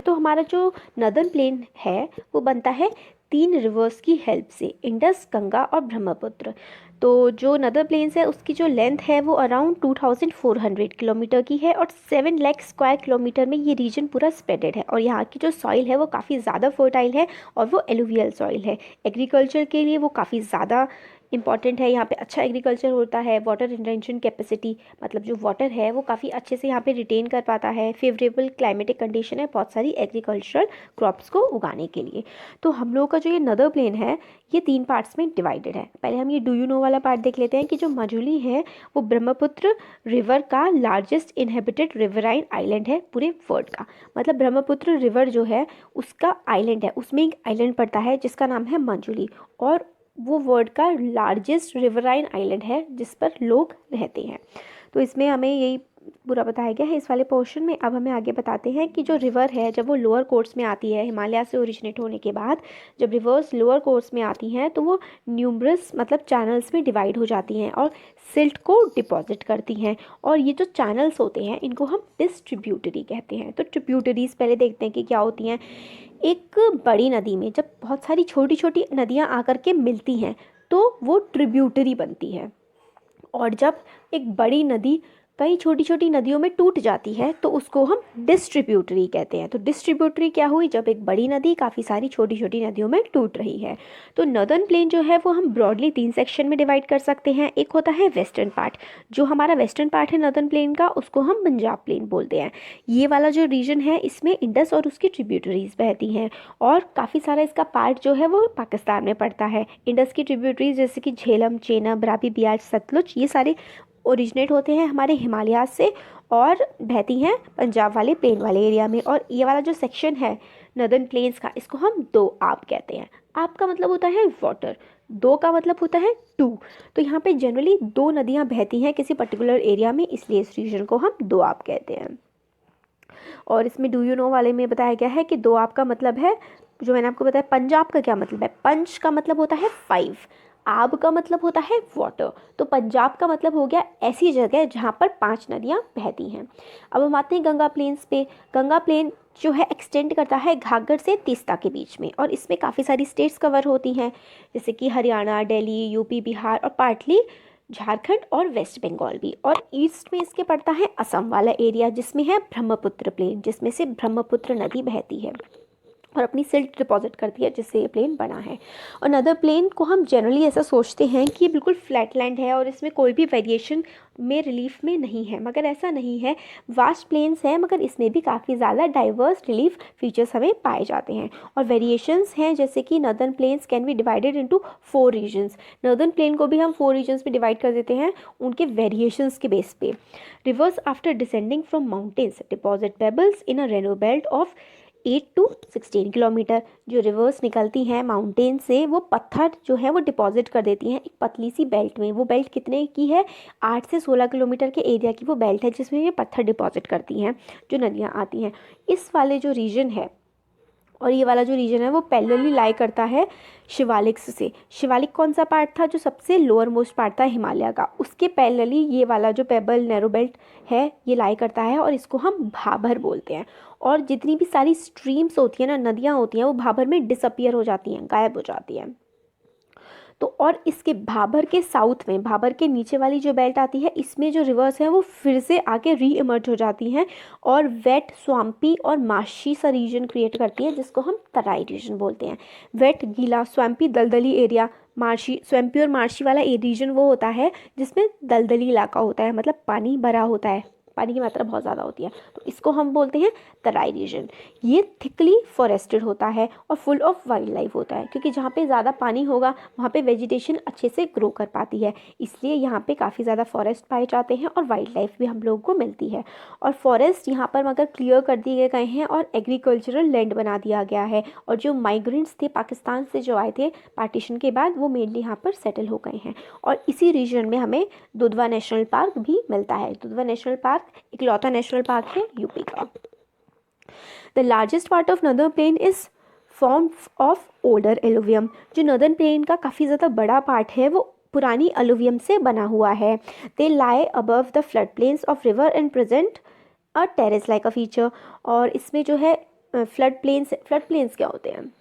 A: तो हमारा जो नदर्न प्लेन है वो बनता है 3 रिवर्स की हेल्प से, इंडस, गंगा और ब्रह्मपुत्र। तो जो नदर प्लेन्स है उसकी जो लेंथ है वो अराउंड 2400 किलोमीटर की है, और 7 लाख स्क्वायर किलोमीटर में ये रीजन पूरा स्प्रेडेड है। और यहाँ की जो सॉइल है वो काफ़ी ज़्यादा फर्टाइल है, और वो एलुवियल सॉइल है। एग्रीकल्चर के लिए वो काफ़ी ज़्यादा इंपॉर्टेंट है, यहाँ पे अच्छा एग्रीकल्चर होता है। वाटर रिटेंशन कैपेसिटी, मतलब जो वाटर है वो काफ़ी अच्छे से यहाँ पे रिटेन कर पाता है। फेवरेबल क्लाइमेटिक कंडीशन है बहुत सारी एग्रीकल्चरल क्रॉप्स को उगाने के लिए। तो हम लोगों का जो ये नदर प्लेन है ये 3 पार्ट्स में डिवाइडेड है। पहले हम ये डू यू नो वाला पार्ट देख लेते हैं कि जो मजुली है वो ब्रह्मपुत्र रिवर का लार्जेस्ट इनहेबिटेड रिवराइन आइलैंड है पूरे वर्ल्ड का। मतलब ब्रह्मपुत्र रिवर जो है उसका आइलैंड है, उसमें एक आइलैंड पड़ता है जिसका नाम है मजुली, और वो वर्ल्ड का लार्जेस्ट रिवराइन आइलैंड है जिस पर लोग रहते हैं। तो इसमें हमें यही पूरा बताया गया है इस वाले पोर्शन में। अब हमें आगे बताते हैं कि जो रिवर है जब वो लोअर कोर्स में आती है, हिमालय से ओरिजिनेट होने के बाद जब रिवर्स लोअर कोर्स में आती हैं तो वो न्यूमरस मतलब चैनल्स में डिवाइड हो जाती हैं और सिल्ट को डिपॉजिट करती हैं। और ये जो चैनल्स होते हैं इनको हम डिस्ट्रीब्यूटरी कहते हैं। तो ट्रिब्यूटरीज पहले देखते हैं कि क्या होती हैं। एक बड़ी नदी में जब बहुत सारी छोटी छोटी नदियाँ आकर के मिलती हैं तो वो ट्रिब्यूटरी बनती है, और जब एक बड़ी नदी कई छोटी छोटी नदियों में टूट जाती है तो उसको हम डिस्ट्रीब्यूटरी कहते हैं। तो डिस्ट्रीब्यूटरी क्या हुई, जब एक बड़ी नदी काफ़ी सारी छोटी छोटी नदियों में टूट रही है। तो नॉर्दर्न प्लेन जो है वो हम ब्रॉडली 3 सेक्शन में डिवाइड कर सकते हैं। एक होता है वेस्टर्न पार्ट, जो हमारा वेस्टर्न पार्ट है नॉर्दर्न प्लेन का उसको हम पंजाब प्लेन बोलते हैं। ये वाला जो रीजन है इसमें इंडस और उसकी ट्रिब्यूटरीज बहती हैं, और काफ़ी सारा इसका पार्ट जो है वो पाकिस्तान में पड़ता है। इंडस की ट्रिब्यूटरीज जैसे कि झेलम, चेनाब, रावी, बियास, सतलुज ये सारे ओरिजिनेट होते हैं हमारे हिमालय से और बहती हैं पंजाब वाले प्लेन वाले एरिया में। और ये वाला जो सेक्शन है नॉर्दर्न प्लेन्स का इसको हम दो आप कहते हैं। आप का मतलब होता है वाटर, दो का मतलब होता है टू। तो यहाँ पे जनरली 2 नदियाँ बहती हैं किसी पर्टिकुलर एरिया में, इसलिए इस रीजन को हम दो आप कहते हैं। और इसमें डू यू नो वाले में बताया गया है कि दो आप का मतलब है, जो मैंने आपको बताया पंजाब का क्या मतलब है, पंच का मतलब होता है 5, आब का मतलब होता है वाटर। तो पंजाब का मतलब हो गया ऐसी जगह जहाँ पर 5 नदियाँ बहती हैं। अब हम आते हैं गंगा प्लेन्स पे। गंगा प्लेन जो है एक्सटेंड करता है घाघर से तीस्ता के बीच में, और इसमें काफ़ी सारी स्टेट्स कवर होती हैं जैसे कि हरियाणा, दिल्ली, यूपी, बिहार और पार्टली झारखंड और वेस्ट बंगाल भी। और ईस्ट में इसके पड़ता है असम वाला एरिया जिसमें है ब्रह्मपुत्र प्लेन, जिसमें से ब्रह्मपुत्र नदी बहती है और अपनी सिल्ट डिपॉजिट करती है जिससे ये प्लेन बना है। और नदर प्लेन को हम जनरली ऐसा सोचते हैं कि ये बिल्कुल फ्लैट लैंड है और इसमें कोई भी वेरिएशन में रिलीफ में नहीं है, मगर ऐसा नहीं है। वास्ट प्लेन्स हैं मगर इसमें भी काफ़ी ज़्यादा डाइवर्स रिलीफ फीचर्स हमें पाए जाते हैं। और वेरिएशंस हैं जैसे कि northern plains can be divided into 4 regions. Northern plain को भी हम 4 रीजन्स में डिवाइड कर देते हैं उनके वेरिएशंस के बेस पे। Rivers after descending from mountains deposit pebbles in a रेनो बेल्ट ऑफ 8 to 16 किलोमीटर। जो रिवर्स निकलती हैं माउंटेन से वो पत्थर जो है वो डिपॉजिट कर देती हैं एक पतली सी बेल्ट में। वो बेल्ट कितने की है, 8 से 16 किलोमीटर के एरिया की वो बेल्ट है जिसमें ये पत्थर डिपॉजिट करती हैं जो नदियाँ आती हैं। इस वाले जो रीजन है और ये वाला जो रीजन है वो पैरेलली लाई करता है शिवालिक्स से। शिवालिक कौन सा पार्ट था, जो सबसे लोअर मोस्ट पार्ट था हिमालय का, उसके पैरेलली ये वाला जो पेबल नैरो बेल्ट है ये लाई करता है और इसको हम भाबर बोलते हैं। और जितनी भी सारी स्ट्रीम्स होती हैं ना, नदियाँ होती हैं, वो भाबर में डिसअपियर हो जाती हैं, गायब हो जाती हैं। तो और इसके भाबर के साउथ में, भाबर के नीचे वाली जो बेल्ट आती है, इसमें जो रिवर्स हैं वो फिर से आके री इमर्ज हो जाती हैं और वेट, स्वाम्पी और मार्शी सा रीजन क्रिएट करती है जिसको हम तराई रीजन बोलते हैं। वेट, गीला, स्वाम्पी, दलदली एरिया, मार्शी, स्वैम्पी और मार्शी वाला रीजन वो होता है जिसमें दलदली इलाका होता है, मतलब पानी भरा होता है, पानी की मात्रा बहुत ज़्यादा होती है, तो इसको हम बोलते हैं तराई रीजन। ये थिकली फॉरेस्टेड होता है और फुल ऑफ वाइल्ड लाइफ होता है, क्योंकि जहाँ पे ज़्यादा पानी होगा वहाँ पे वेजिटेशन अच्छे से ग्रो कर पाती है, इसलिए यहाँ पे काफ़ी ज़्यादा फॉरेस्ट पाए जाते हैं और वाइल्ड लाइफ भी हम लोगों को मिलती है। और फॉरेस्ट यहाँ पर मगर क्लियर कर दिए गए हैं और एग्रीकल्चरल लैंड बना दिया गया है, और जो माइग्रेंट्स थे पाकिस्तान से जो आए थे पार्टीशन के बाद, वो मेनली यहाँ पर सेटल हो गए हैं। और इसी रीजन में हमें दुधवा नेशनल पार्क भी मिलता है। दुधवा नेशनल पार्क इकलौता नेशनल पार्क है यूपी का। The largest part of northern plane is form of older alluvium. जो नदर्न प्लेन का काफ़ी ज़्यादा बड़ा पार्ट है वो पुरानी अलुवियम से बना हुआ है। They lie above the flood plains of river and present a terrace like a feature. और इसमें जो है फ्लड प्लेन्स क्या होते हैं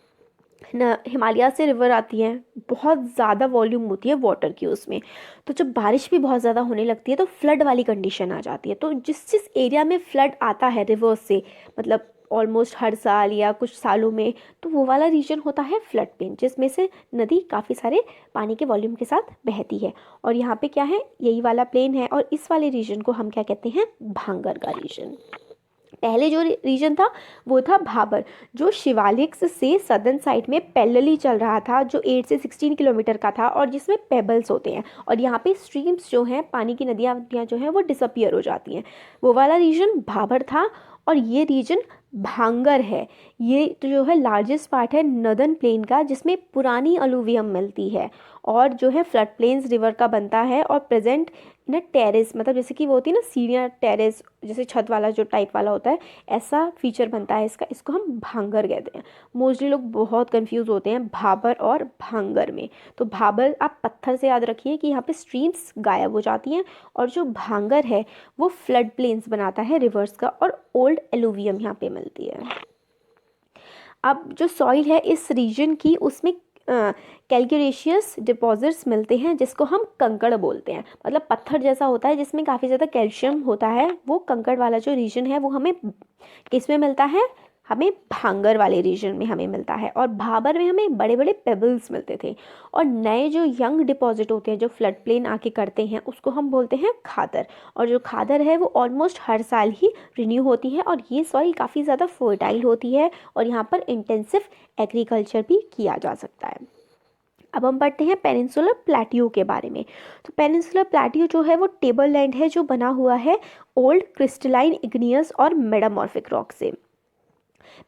A: न, हिमालय से रिवर आती है, बहुत ज़्यादा वॉल्यूम होती है वाटर की उसमें, तो जब बारिश भी बहुत ज़्यादा होने लगती है तो फ्लड वाली कंडीशन आ जाती है। तो जिस एरिया में फ्लड आता है रिवर से, मतलब ऑलमोस्ट हर साल या कुछ सालों में, तो वो वाला रीजन होता है फ्लड प्लेन, जिसमें से नदी काफ़ी सारे पानी के वॉल्यूम के साथ बहती है। और यहाँ पे क्या है, यही वाला प्लेन है, और इस वाले रीजन को हम क्या कहते हैं, भांगर का रीजन। पहले जो रीजन था वो था भाबर, जो शिवालिक से सदर्न साइड में पैरेलली चल रहा था, जो 8 से 16 किलोमीटर का था, और जिसमें पेबल्स होते हैं, और यहाँ पे स्ट्रीम्स जो हैं, पानी की नदियाँ जो हैं वो डिसअपियर हो जाती हैं। वो वाला रीजन भाबर था, और ये रीजन भांगर है। ये तो जो है लार्जेस्ट पार्ट है नदर्न प्लेन का, जिसमें पुरानी अलुवियम मिलती है, और जो है फ्लड प्लेन्स रिवर का बनता है, और प्रेजेंट इन टेरेस, मतलब जैसे कि वो होती है ना सीढ़ियाँ, टेरेस जैसे छत वाला जो टाइप वाला होता है, ऐसा फीचर बनता है इसका, इसको हम भांगर कहते हैं। मोस्टली लोग बहुत कंफ्यूज होते हैं भाबर और भांगर में। तो भाबर आप पत्थर से याद रखिए कि यहाँ पे स्ट्रीम्स गायब हो जाती हैं, और जो भांगर है वो फ्लड प्लेन्स बनाता है रिवर्स का, और ओल्ड एलुवियम यहाँ पे मिलती है। अब जो सॉइल है इस रीजन की, उसमें कैल्केरिशियस डिपॉजिट्स मिलते हैं, जिसको हम कंकड़ बोलते हैं, मतलब पत्थर जैसा होता है जिसमें काफ़ी ज़्यादा कैल्शियम होता है। वो कंकड़ वाला जो रीजन है वो हमें किस में मिलता है, हमें भांगर वाले रीजन में हमें मिलता है। और भाबर में हमें बड़े बड़े पेबल्स मिलते थे, और नए जो यंग डिपॉजिट होते हैं जो फ्लड प्लेन आके करते हैं, उसको हम बोलते हैं खादर। और जो खादर है वो ऑलमोस्ट हर साल ही रिन्यू होती है, और ये सॉइल काफ़ी ज़्यादा फर्टाइल होती है, और यहाँ पर इंटेंसिव एग्रीकल्चर भी किया जा सकता है। अब हम पढ़ते हैं पेनिनसुलर प्लेट्यू के बारे में। तो पेनिनसुलर प्लेट्यू जो है वो टेबल लैंड है, जो बना हुआ है ओल्ड क्रिस्टलाइन, इग्नियस और मेटामॉर्फिक रॉक से।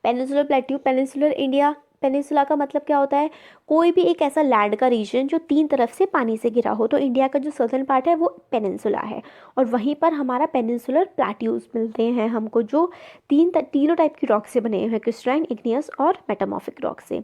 A: Peninsular plateau, peninsular India, peninsula का मतलब क्या होता है, कोई भी एक ऐसा लैंड का रीजन जो 3 तरफ से पानी से घिरा हो। तो इंडिया का जो सदर्न पार्ट है वो पेनिनसुला है, और वहीं पर हमारा पेनिनसुलर प्लेट्यूज मिलते हैं हमको, जो तीनों टाइप की रॉक से बने हुए हैं, क्रिस्टलाइन, इग्नियस और मेटामॉर्फिक रॉक से।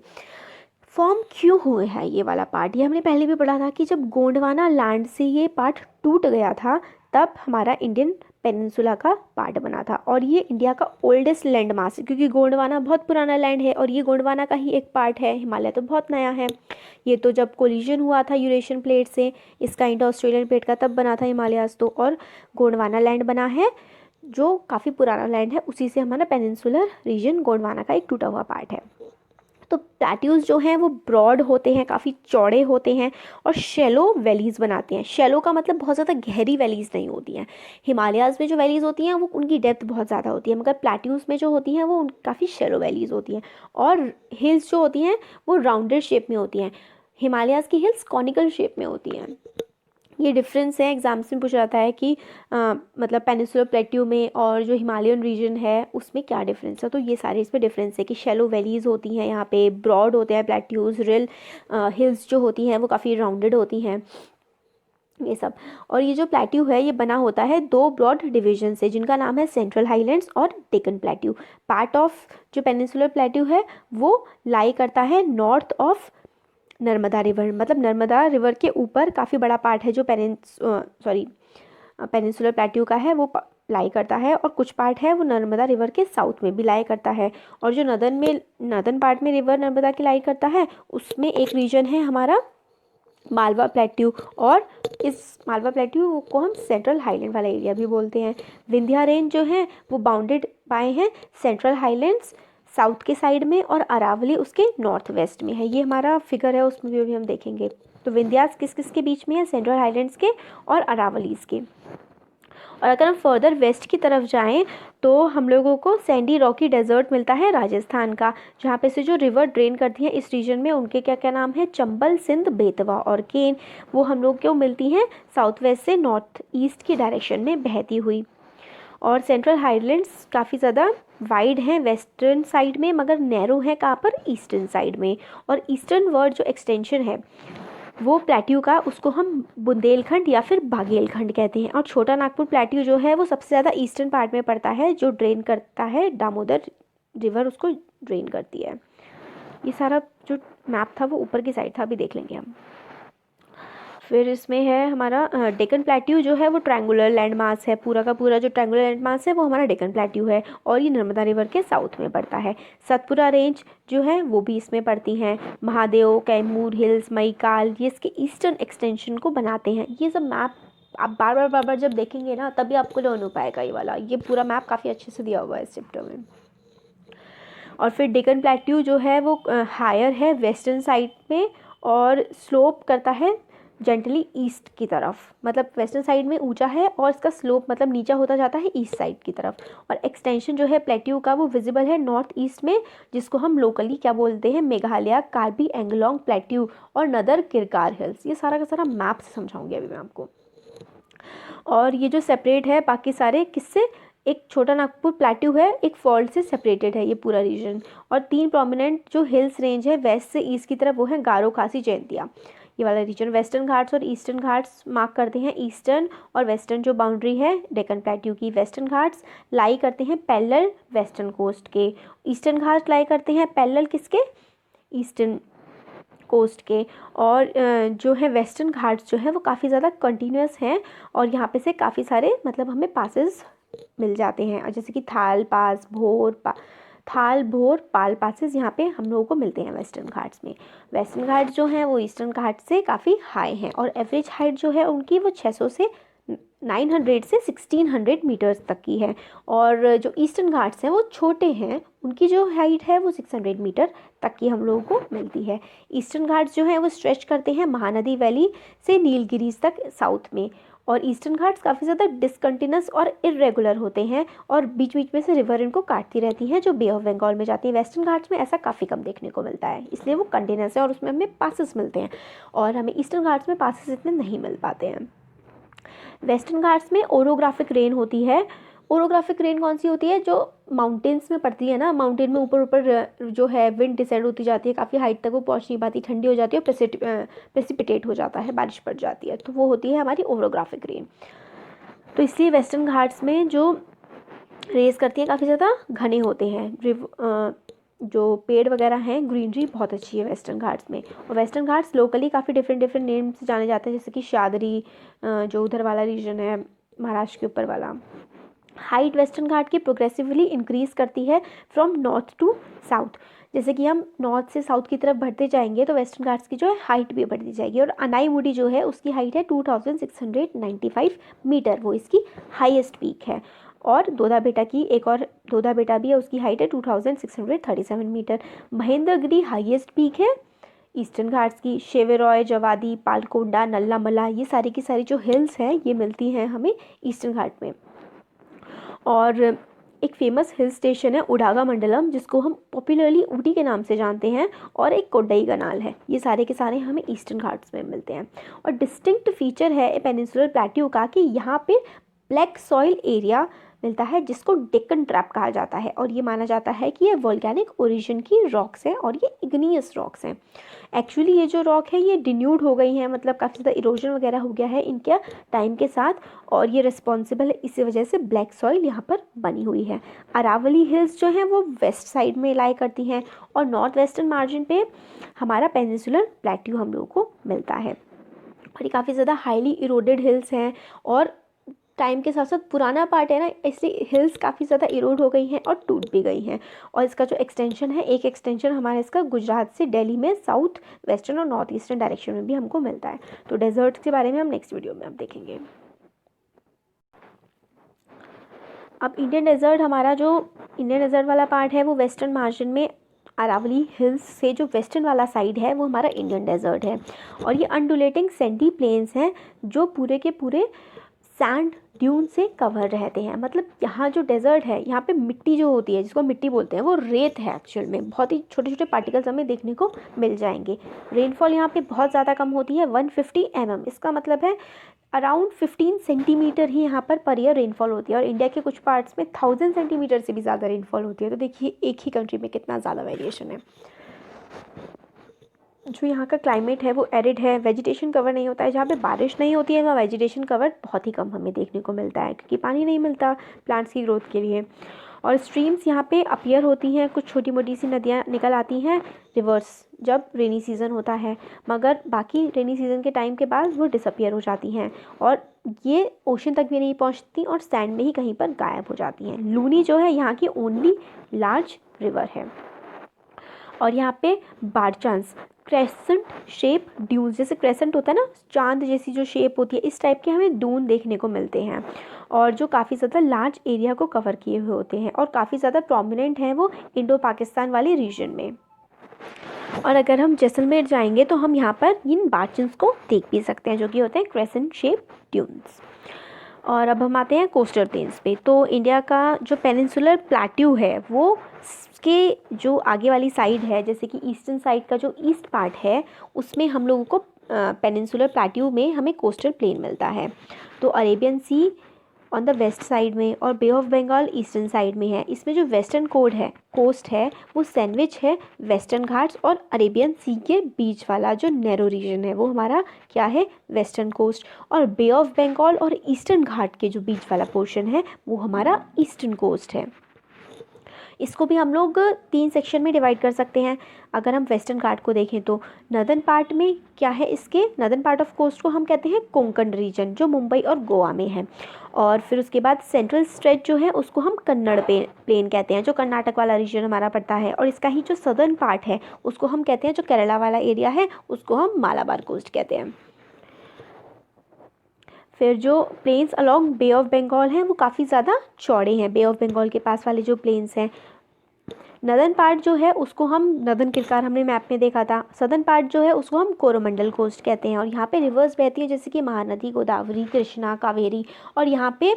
A: फॉर्म क्यों हुए हैं ये वाला पार्ट, ये हमने पहले भी पढ़ा था कि जब गोंडवाना लैंड से ये पार्ट टूट गया था, तब हमारा इंडियन पेनिनसुला का पार्ट बना था। और ये इंडिया का ओल्डेस्ट लैंड मास है, क्योंकि गोंडवाना बहुत पुराना लैंड है, और ये गोंडवाना का ही एक पार्ट है, हिमालय तो बहुत नया है। ये तो जब कोलिजन हुआ था यूरेशियन प्लेट से इसका इंडो ऑस्ट्रेलियन प्लेट का, तब बना था हिमालयाज तो, और गोंडवाना लैंड बना है जो काफ़ी पुराना लैंड है, उसी से हमारा पेनिनसुलर रीजन गोंडवाना का एक टूटा हुआ पार्ट है। तो प्लेट्यूज जो हैं वो ब्रॉड होते हैं, काफ़ी चौड़े होते हैं, और शैलो वैलीज़ बनाते हैं। शैलो का मतलब बहुत ज़्यादा गहरी वैलीज़ नहीं होती हैं। हिमालयाज़ में जो वैलीज़ होती हैं वो उनकी डेप्थ बहुत ज़्यादा होती है, मगर प्लेट्यूज में जो होती हैं वो काफ़ी शैलो वैलीज़ होती हैं। और हिल्स जो होती हैं वो राउंडेड शेप में होती हैं, हिमालयाज़ की हिल्स कॉनिकल शेप में होती हैं। ये डिफरेंस है, एग्जाम्स में पूछा जाता है कि मतलब पेनिनसुलर प्लेट्यू में और जो हिमालयन रीजन है उसमें क्या डिफरेंस है। तो ये सारे इसमें डिफरेंस है कि शैलो वैलीज़ होती हैं, यहाँ पे ब्रॉड होते हैं प्लेट्यूज, रियल हिल्स जो होती हैं वो काफ़ी राउंडेड होती हैं, ये सब। और ये जो प्लेट्यू है ये बना होता है 2 ब्रॉड डिवीजन से, जिनका नाम है सेंट्रल हाईलैंड्स और डेक्कन प्लेट्यू। पार्ट ऑफ जो पेनिनसुलर प्लेट्यू है वो लाई करता है नॉर्थ ऑफ नर्मदा रिवर, मतलब नर्मदा रिवर के ऊपर काफ़ी बड़ा पार्ट है जो पेनिनसुलर प्लेट्यू का है, वो लाई करता है, और कुछ पार्ट है वो नर्मदा रिवर के साउथ में भी लाई करता है। और जो नदर्न पार्ट में रिवर नर्मदा की लाई करता है, उसमें एक रीजन है हमारा मालवा प्लेट्यू, और इस मालवा प्लेट्यू को हम सेंट्रल हाईलैंड वाला एरिया भी बोलते हैं। विंध्या रेंज जो है वो बाउंडेड बाय हैं सेंट्रल हाईलैंड्स साउथ के साइड में, और अरावली उसके नॉर्थ वेस्ट में है। ये हमारा फिगर है, उसमें भी हम देखेंगे। तो विंध्यास किस किस के बीच में है? सेंट्रल हाईलैंड्स के और अरावलीज के। और अगर हम फर्दर वेस्ट की तरफ जाएं तो हम लोगों को सैंडी रॉकी डेजर्ट मिलता है राजस्थान का, जहाँ पे से जो रिवर ड्रेन करती हैं इस रीजन में, उनके क्या क्या नाम है? चंबल, सिंध, बेतवा और केन। वो हम लोग को मिलती हैं साउथ वेस्ट से नॉर्थ ईस्ट की डायरेक्शन में बहती हुई। और सेंट्रल हाईलैंड्स काफ़ी ज़्यादा वाइड हैं वेस्टर्न साइड में, मगर नैरो है कहाँ पर? ईस्टर्न साइड में। और ईस्टर्न वर्ड जो एक्सटेंशन है वो प्लेट्यू का, उसको हम बुंदेलखंड या फिर बागेलखंड कहते हैं। और छोटा नागपुर प्लेट्यू जो है वो सबसे ज़्यादा ईस्टर्न पार्ट में पड़ता है, जो ड्रेन करता है दामोदर रिवर, उसको ड्रेन करती है। ये सारा जो मैप था वो ऊपर की साइड था, अभी देख लेंगे हम। फिर इसमें है हमारा डेक्कन प्लेट्यू जो है वो ट्रायंगुलर लैंड मास है, पूरा का पूरा जो ट्रायंगुलर लैंड मास है वो हमारा डेक्कन प्लेट्यू है, और ये नर्मदा रिवर के साउथ में पड़ता है। सतपुरा रेंज जो है वो भी इसमें पड़ती हैं। महादेव, कैमूर हिल्स, मैकाल, ये इसके ईस्टर्न एक्सटेंशन को बनाते हैं। ये सब मैप आप बार बार जब देखेंगे ना तभी आपको लर्न हो पाएगा ये वाला। ये पूरा मैप काफ़ी अच्छे से दिया हुआ है इस चैप्टर में। और फिर डेक्कन प्लेट्यू जो है वो हायर है वेस्टर्न साइड में, और स्लोप करता है जेंटली ईस्ट की तरफ, मतलब वेस्टर्न साइड में ऊंचा है और इसका स्लोप मतलब नीचा होता जाता है ईस्ट साइड की तरफ। और एक्सटेंशन जो है प्लेट्यू का वो विजिबल है नॉर्थ ईस्ट में, जिसको हम लोकली क्या बोलते हैं? मेघालय कार्बी एंगलोंग प्लेट्यू और नदर किरकार हिल्स। ये सारा का सारा मैप से समझाऊंगी अभी मैं आपको। और ये जो सेपरेट है बाकी सारे किससे? एक छोटा नागपुर प्लेट्यू है, एक फॉल्ट से सेपरेटेड है ये पूरा रीजन। और 3 प्रोमिनेंट जो हिल्स रेंज है वेस्ट से ईस्ट की तरफ वो है गारो, खासी, जयंतिया, ये वाला रीजन। वेस्टर्न घाट्स और ईस्टर्न घाट्स मार्क करते हैं ईस्टर्न और वेस्टर्न जो बाउंड्री है डेक्कन प्लेट्यू की। वेस्टर्न घाट्स लाई करते हैं पैरेलल वेस्टर्न कोस्ट के, ईस्टर्न घाट्स लाई करते हैं पैरेलल किसके? ईस्टर्न कोस्ट के। और जो है वेस्टर्न घाट्स जो है वो काफ़ी ज़्यादा कंटिन्यूस हैं, और यहाँ पे से काफ़ी सारे मतलब हमें पासेस मिल जाते हैं, जैसे कि थाल पास, थाल, भोर, पाल पासेस यहाँ पे हम लोगों को मिलते हैं वेस्टर्न घाट्स में। वेस्टर्न घाट्स जो हैं वो ईस्टर्न घाट से काफ़ी हाई हैं, और एवरेज हाइट जो है उनकी वो 600 से 900 से 1600 मीटर्स तक की है। और जो ईस्टर्न घाट्स हैं वो छोटे हैं, उनकी जो हाइट है वो 600 मीटर तक की हम लोगों को मिलती है। ईस्टर्न घाट्स जो हैं वो स्ट्रेच करते हैं महानदी वैली से नीलगिरीज तक साउथ में। और ईस्टर्न घाट्स काफ़ी ज़्यादा डिसकंटिन्यूस और इरेगुलर होते हैं, और बीच बीच में से रिवर इनको काटती रहती हैं जो बे ऑफ बंगाल में जाती है। वेस्टर्न घाट्स में ऐसा काफ़ी कम देखने को मिलता है, इसलिए वो कंटिन्यूस है और उसमें हमें पासेस मिलते हैं, और हमें ईस्टर्न घाट्स में पासेस इतने नहीं मिल पाते हैं। वेस्टर्न घाट्स में ओरोग्राफिक रेन होती है। ओरोग्राफिक रेन कौन सी होती है? जो माउंटेन्स में पड़ती है ना, माउंटेन में ऊपर ऊपर जो है विंड डिसेंड होती जाती है, काफ़ी हाइट तक वो पहुंच नहीं पाती, ठंडी हो जाती है, प्रेसिपिटेट हो जाता है, बारिश पड़ जाती है, तो वो होती है हमारी ओरोग्राफिक रेन। तो इसलिए वेस्टर्न घाट्स में जो रेस करती हैं काफ़ी ज़्यादा घने होते हैं, जो पेड़ वगैरह हैं, ग्रीनरी बहुत अच्छी है वेस्टर्न घाट्स में। और वेस्टर्न घाट्स लोकली काफ़ी डिफरेंट नेम से जाने जाते हैं, जैसे कि शादरी जो उधर वाला रीजन है महाराष्ट्र के ऊपर वाला। हाइट वेस्टर्न घाट की प्रोग्रेसिवली इंक्रीज़ करती है फ्रॉम नॉर्थ टू साउथ, जैसे कि हम नॉर्थ से साउथ की तरफ बढ़ते जाएंगे तो वेस्टर्न घाट्स की जो है हाइट भी बढ़ती जाएगी। और अनाईमुडी जो है उसकी हाइट है 2695 मीटर, वो इसकी हाईएस्ट पीक है। और दोदा बेटा की एक और दोदा बेटा भी है, उसकी हाइट है 2637 मीटर। महेंद्रगिरी हाईएस्ट पीक है ईस्टर्न घाट्स की। शेवेरॉय, जवादी, पालकोंडा, नल्लामला, ये सारी की सारी जो हिल्स हैं ये मिलती हैं हमें ईस्टर्न घाट में। और एक फेमस हिल स्टेशन है उडागा मंडलम, जिसको हम पॉपुलरली ऊटी के नाम से जानते हैं, और एक कोडई कनाल है। ये सारे के सारे हमें ईस्टर्न घाट्स में मिलते हैं। और डिस्टिंक्ट फीचर है पेनिनसुलर प्लेट्यू का कि यहाँ पे ब्लैक सॉइल एरिया मिलता है, जिसको डेक्कन ट्रैप कहा जाता है, और ये माना जाता है कि ये वोल्केनिक ओरिजिन की रॉक्स हैं, और ये इग्नियस रॉक्स हैं। एक्चुअली ये जो रॉक है ये डिन्यूड हो गई हैं, मतलब काफ़ी ज़्यादा इरोजन वगैरह हो गया है इनके टाइम के साथ, और ये रिस्पॉन्सिबल है, इसी वजह से ब्लैक सॉइल यहाँ पर बनी हुई है। अरावली हिल्स जो हैं वो वेस्ट साइड में लाई करती हैं, और नॉर्थ वेस्टर्न मार्जिन पे हमारा पेनिनसुलर प्लेट्यू हम लोगों को मिलता है। और ये काफ़ी ज़्यादा हाईली इरोडेड हिल्स हैं, और टाइम के साथ साथ पुराना पार्ट है ना, इसलिए हिल्स काफ़ी ज़्यादा इरोड हो गई हैं और टूट भी गई हैं। और इसका जो एक्सटेंशन है, एक एक्सटेंशन हमारा इसका गुजरात से दिल्ली में साउथ वेस्टर्न और नॉर्थ ईस्टर्न डायरेक्शन में भी हमको मिलता है। तो डेजर्ट्स के बारे में हम नेक्स्ट वीडियो में अब देखेंगे। अब इंडियन डेजर्ट, हमारा जो इंडियन डेजर्ट वाला पार्ट है वो वेस्टर्न मार्जिन में अरावली हिल्स से जो वेस्टर्न वाला साइड है वो हमारा इंडियन डेजर्ट है। और ये अनडुलेटिंग सैंडी प्लेन्स हैं जो पूरे के पूरे सैंड ड्यून से कवर रहते हैं। मतलब यहाँ जो डेजर्ट है, यहाँ पे मिट्टी जो होती है, जिसको मिट्टी बोलते हैं, वो रेत है एक्चुअल में। बहुत ही छोटे छोटे पार्टिकल्स हमें देखने को मिल जाएंगे। रेनफॉल यहाँ पे बहुत ज़्यादा कम होती है, 150 mm। इसका मतलब है अराउंड 15 सेंटीमीटर ही यहाँ पर ईयर रेनफॉल होती है। और इंडिया के कुछ पार्ट्स में 1000 सेंटीमीटर से भी ज़्यादा रेनफॉल होती है। तो देखिए एक ही कंट्री में कितना ज़्यादा वेरिएशन है। जो यहाँ का क्लाइमेट है वो एरिड है, वेजिटेशन कवर नहीं होता है। जहाँ पे बारिश नहीं होती है वहाँ वेजिटेशन कवर बहुत ही कम हमें देखने को मिलता है, क्योंकि पानी नहीं मिलता प्लांट्स की ग्रोथ के लिए। और स्ट्रीम्स यहाँ पे अपीयर होती हैं, कुछ छोटी मोटी सी नदियाँ निकल आती हैं रिवर्स जब रेनी सीज़न होता है, मगर बाकी रेनी सीज़न के टाइम के बाद वो डिसअपियर हो जाती हैं और ये ओशन तक भी नहीं पहुँचती और सैंड में ही कहीं पर गायब हो जाती हैं। लूनी जो है यहाँ की ओनली लार्ज रिवर है। और यहाँ पे बारचांस क्रेसेंट शेप ड्यून्स, जैसे क्रेसेंट होता है ना, चांद जैसी जो शेप होती है, इस टाइप के हमें दून देखने को मिलते हैं और जो काफ़ी ज़्यादा लार्ज एरिया को कवर किए हुए होते हैं और काफ़ी ज़्यादा प्रोमिनेंट हैं वो इंडो पाकिस्तान वाले रीजन में। और अगर हम जैसलमेर जाएंगे तो हम यहाँ पर इन बारचांस को देख भी सकते हैं, जो कि होते हैं क्रेसेंट शेप ड्यून्स। और अब हम आते हैं कोस्टल प्लेन्स पे। तो इंडिया का जो पेनिनसुलर प्लेट्यू है वो के जो आगे वाली साइड है, जैसे कि ईस्टर्न साइड का जो ईस्ट पार्ट है, उसमें हम लोगों को पेनिनसुलर प्लेट्यू में हमें कोस्टल प्लेन मिलता है। तो Arabian sea on the west side में और bay of Bengal eastern side में है। इसमें जो वेस्टर्न कोस्ट है वो सैंडविच है वेस्टर्न घाट्स और अरेबियन सी के बीच वाला जो नैरो रीजन है वो हमारा क्या है, वेस्टर्न कोस्ट। और बे ऑफ बंगाल और ईस्टर्न घाट के जो बीच वाला पोर्शन है वो हमारा ईस्टर्न कोस्ट है। इसको भी हम लोग 3 सेक्शन में डिवाइड कर सकते हैं। अगर हम वेस्टर्न घाट को देखें तो नदर्न पार्ट में क्या है, इसके नदर्न पार्ट ऑफ कोस्ट को हम कहते हैं कोंकण रीजन, जो मुंबई और गोवा में है। और फिर उसके बाद सेंट्रल स्ट्रेच जो है उसको हम कन्नड़ प्लेन कहते हैं, जो कर्नाटक वाला रीजन हमारा पड़ता है। और इसका ही जो सदर्न पार्ट है उसको हम कहते हैं, जो केरला वाला एरिया है उसको हम मालाबार कोस्ट कहते हैं। फिर जो plains along bay of Bengal हैं वो काफ़ी ज़्यादा चौड़े हैं। बे ऑफ बंगाल के पास वाले जो प्लेन्स हैं, नदर्न पार्ट जो है उसको हम नदर्न किरकार हमने मैप में देखा था, सदर्न पार्ट जो है उसको हम कोरोमंडल कोस्ट कहते हैं। और यहाँ पे रिवर्स बहती है, जैसे कि महानदी, गोदावरी, कृष्णा, कावेरी। और यहाँ पे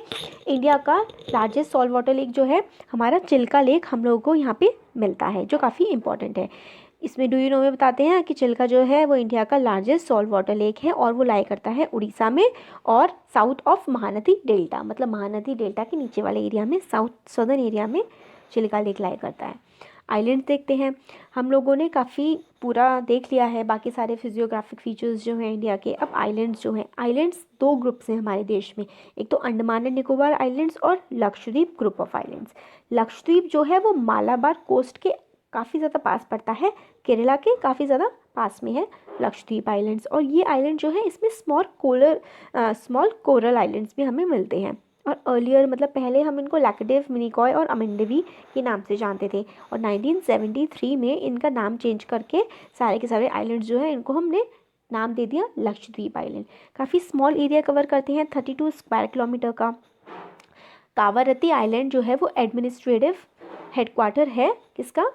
A: इंडिया का लार्जेस्ट सॉल्ट वाटर लेक जो है हमारा चिल्का लेक हम लोगों को यहाँ पे मिलता है, जो काफ़ी इंपॉर्टेंट है। इसमें डू यू नो में बताते हैं कि चिल्का जो है वो इंडिया का लार्जेस्ट सॉल्ट वाटर लेक है और वो लाई करता है उड़ीसा में और साउथ ऑफ महानदी डेल्टा, मतलब महानदी डेल्टा के नीचे वाले एरिया में, साउथ सदर्न एरिया में चिल्का लेक लाई करता है। आइलैंड देखते हैं। हम लोगों ने काफ़ी पूरा देख लिया है बाकी सारे फिजियोग्राफिक फीचर्स जो हैं इंडिया के। अब आइलैंड्स जो हैं, आइलैंड्स 2 ग्रुप्स हैं हमारे देश में, एक तो अंडमान एंड निकोबार आइलैंड्स और Lakshadweep group of islands. Lakshadweep जो है वो मालाबार कोस्ट के काफ़ी ज़्यादा पास पड़ता है, केरला के काफ़ी ज़्यादा पास में है लक्षद्वीप आइलैंड्स। और ये आइलैंड जो है इसमें स्मॉल कोरल आइलैंड्स भी हमें मिलते हैं। और अर्लियर मतलब पहले हम इनको लैकडिव, मिनिकॉय और अमेंडवी के नाम से जानते थे और 1973 में इनका नाम चेंज करके सारे के सारे आइलैंड्स जो है इनको हमने नाम दे दिया लक्षद्वीप आइलैंड। काफ़ी स्मॉल एरिया कवर करते हैं, 32 स्क्वायर किलोमीटर का। कावारत्ती आइलैंड जो है वो एडमिनिस्ट्रेटिव हेडक्वार्टर है किसका,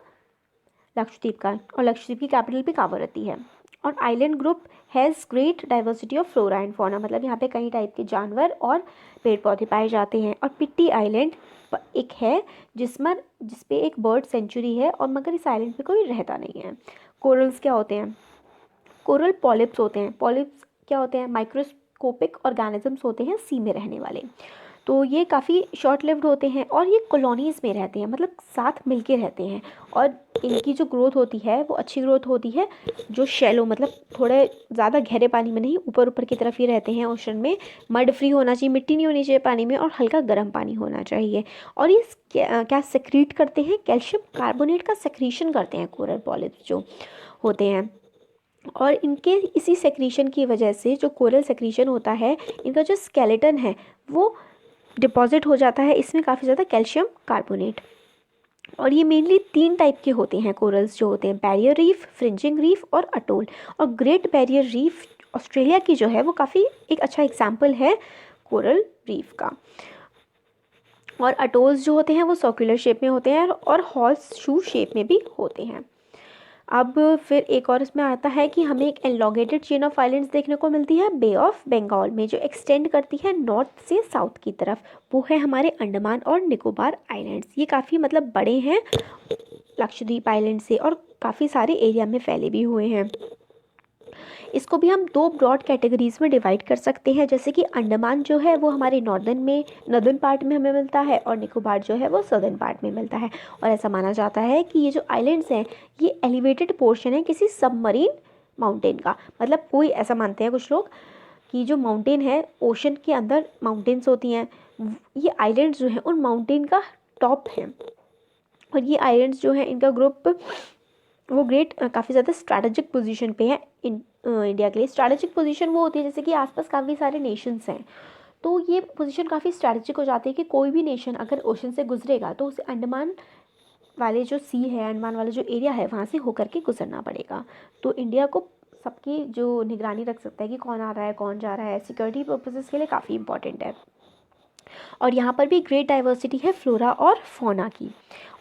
A: लक्षद्वीप का, और लक्षद्वीप की कैपिटल भी कावारत्ती है। और island group has great diversity of flora and fauna, मतलब यहाँ पे कई टाइप के जानवर और पेड़ पौधे पाए जाते हैं। और पिट्टी आइलैंड एक है जिसपे एक बर्ड सेंचुरी है, और मगर इस आइलैंड पे कोई रहता नहीं है। कोरल्स क्या होते हैं, कोरल पॉलिप्स होते हैं। पॉलिप्स क्या होते हैं, माइक्रोस्कोपिक ऑर्गेनिजम्स होते हैं सी में रहने वाले। तो ये काफ़ी शॉर्ट लिव्ड होते हैं और ये कॉलोनीज़ में रहते हैं, मतलब साथ मिलके रहते हैं। और इनकी जो ग्रोथ होती है वो अच्छी ग्रोथ होती है, जो शैलो मतलब थोड़े ज़्यादा गहरे पानी में नहीं, ऊपर ऊपर की तरफ ही रहते हैं ओशन में। मड फ्री होना चाहिए, मिट्टी नहीं होनी चाहिए पानी में, और हल्का गर्म पानी होना चाहिए। और ये क्या सेक्रीट करते हैं, कैल्शियम कार्बोनेट का सेक्रीशन करते हैं कोरल पॉलिप्स जो होते हैं। और इनके इसी सेक्रीशन की वजह से जो कोरल सेक्रीशन होता है, इनका जो स्केलेटन है वो डिपॉजिट हो जाता है इसमें काफ़ी ज़्यादा कैल्शियम कार्बोनेट। और ये मेनली 3 टाइप के होते हैं कोरल्स जो होते हैं, बैरियर रीफ, फ्रिंजिंग रीफ और अटोल। और ग्रेट बैरियर रीफ ऑस्ट्रेलिया की जो है वो काफ़ी एक अच्छा एग्जाम्पल है कोरल रीफ का। और अटोल्स जो होते हैं वो सर्कुलर शेप में होते हैं और हॉर्स शू शेप में भी होते हैं। अब फिर एक और इसमें आता है कि हमें एक एलोंगेटेड चेन ऑफ आइलैंड्स देखने को मिलती है बे ऑफ बंगाल में, जो एक्सटेंड करती है नॉर्थ से साउथ की तरफ। वो है हमारे अंडमान और निकोबार आइलैंड्स। ये काफ़ी मतलब बड़े हैं लक्षद्वीप आइलैंड से और काफ़ी सारे एरिया में फैले भी हुए हैं। इसको भी हम 2 ब्रॉड कैटेगरीज में डिवाइड कर सकते हैं, जैसे कि अंडमान जो है वो हमारे नॉर्दर्न पार्ट में हमें मिलता है और निकोबार जो है वो सदर्न पार्ट में मिलता है। और ऐसा माना जाता है कि ये जो आइलैंड्स हैं ये एलिवेटेड पोर्शन है किसी सबमरीन माउंटेन का। मतलब कोई ऐसा मानते हैं कुछ लोग कि जो माउंटेन है, ओशन के अंदर माउंटेन्स होती हैं, ये आइलैंड्स जो हैं उन माउंटेन का टॉप है। और ये आइलैंड्स जो हैं इनका ग्रुप वो काफ़ी ज़्यादा स्ट्रैटेजिक पोजीशन पे है इंडिया के लिए। स्ट्रैटेजिक पोजीशन वो होती है जैसे कि आसपास काफ़ी सारे नेशंस हैं, तो ये पोजीशन काफ़ी स्ट्रैटेजिक हो जाती है कि कोई भी नेशन अगर ओशन से गुजरेगा तो उसे अंडमान वाले जो सी है, अंडमान वाला जो एरिया है वहाँ से होकर के गुजरना पड़ेगा। तो इंडिया को सबकी जो निगरानी रख सकता है कि कौन आ रहा है कौन जा रहा है, सिक्योरिटी पर्पसेस के लिए काफ़ी इंपॉर्टेंट है। और यहाँ पर भी ग्रेट डाइवर्सिटी है फ्लोरा और फौना की।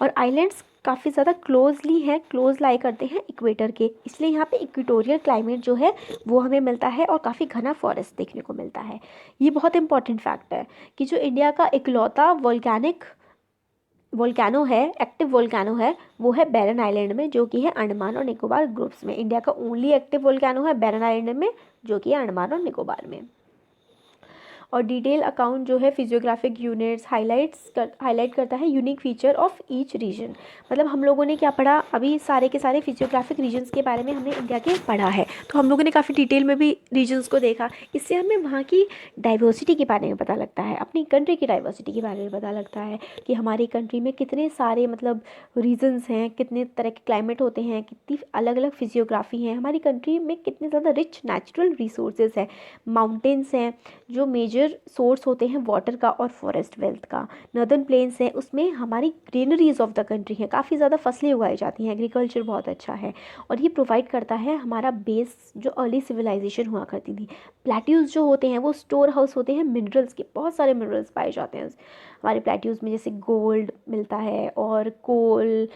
A: और आइलैंड्स काफ़ी ज़्यादा क्लोज लाई करते हैं इक्वेटर के, इसलिए यहाँ पे इक्वेटोरियल क्लाइमेट जो है वो हमें मिलता है और काफ़ी घना फॉरेस्ट देखने को मिलता है। ये बहुत इंपॉर्टेंट फैक्ट है कि जो इंडिया का इकलौता एक्टिव वोल्केनो है वो है बैरन आइलैंड में, जो कि है अंडमान और निकोबार ग्रुप्स में। इंडिया का ओनली एक्टिव वोल्केनो है बैरन आइलैंड में, जो कि है अंडमान और निकोबार में। और डिटेल अकाउंट जो है फिजियोग्राफिक यूनिट्स हाईलाइट करता है unique feature of each reason. मतलब हम लोगों ने क्या पढ़ा अभी, सारे के सारे फिजियोग्राफिक रीजन्स के बारे में हमने इंडिया के पढ़ा है, तो हम लोगों ने काफ़ी डिटेल में भी रीजन्स को देखा। इससे हमें वहाँ की डाइवर्सिटी के बारे में पता लगता है, अपनी कंट्री की डाइवर्सिटी के बारे में पता लगता है कि हमारी कंट्री में कितने सारे मतलब रीजन्स हैं, कितने तरह के क्लाइमेट होते हैं, कितनी अलग अलग फिजियोग्राफी है, हमारी कंट्री में कितने ज़्यादा रिच नेचुरल रिसोर्सेज है, माउंटेन्स हैं जो मेजर सोर्स होते हैं वाटर का और फॉरेस्ट वेल्थ का, नॉर्दर्न प्लेन्स है उसमें हमारी ग्रीनरीज ऑफ द कंट्री है, काफ़ी ज़्यादा फसलें उगाई जाती हैं, एग्रीकल्चर बहुत अच्छा है और ये प्रोवाइड करता है हमारा बेस जो अर्ली सिविलाइजेशन हुआ करती थी। प्लेट्यूज जो होते हैं वो स्टोर हाउस होते हैं मिनरल्स के, बहुत सारे मिनरल्स पाए जाते हैं हमारे प्लेट्यूज में, जैसे गोल्ड मिलता है और कोल,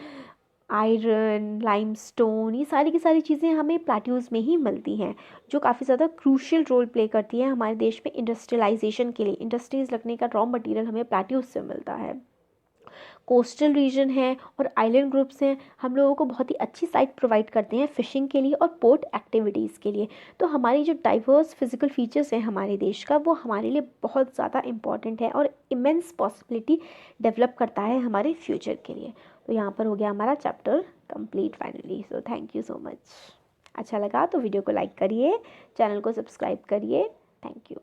A: आयरन, लाइमस्टोन, ये सारी की सारी चीज़ें हमें प्लेट्यूज़ में ही मिलती हैं, जो काफ़ी ज़्यादा क्रूशियल रोल प्ले करती है हमारे देश में इंडस्ट्रियलाइजेशन के लिए। इंडस्ट्रीज़ लगने का रॉ मटेरियल हमें प्लेट्यूज़ से मिलता है। कोस्टल रीजन है और आइलैंड ग्रुप्स हैं, हम लोगों को बहुत ही अच्छी साइट प्रोवाइड करते हैं फिशिंग के लिए और पोर्ट एक्टिविटीज़ के लिए। तो हमारी जो डाइवर्स फिजिकल फीचर्स हैं हमारे देश का, वो हमारे लिए बहुत ज़्यादा इंपॉर्टेंट है और इमेंस पॉसिबिलिटी डेवलप करता है हमारे फ्यूचर के लिए। तो यहाँ पर हो गया हमारा chapter complete finally. So thank you so much. अच्छा लगा तो वीडियो को लाइक करिए, चैनल को सब्सक्राइब करिए। Thank you.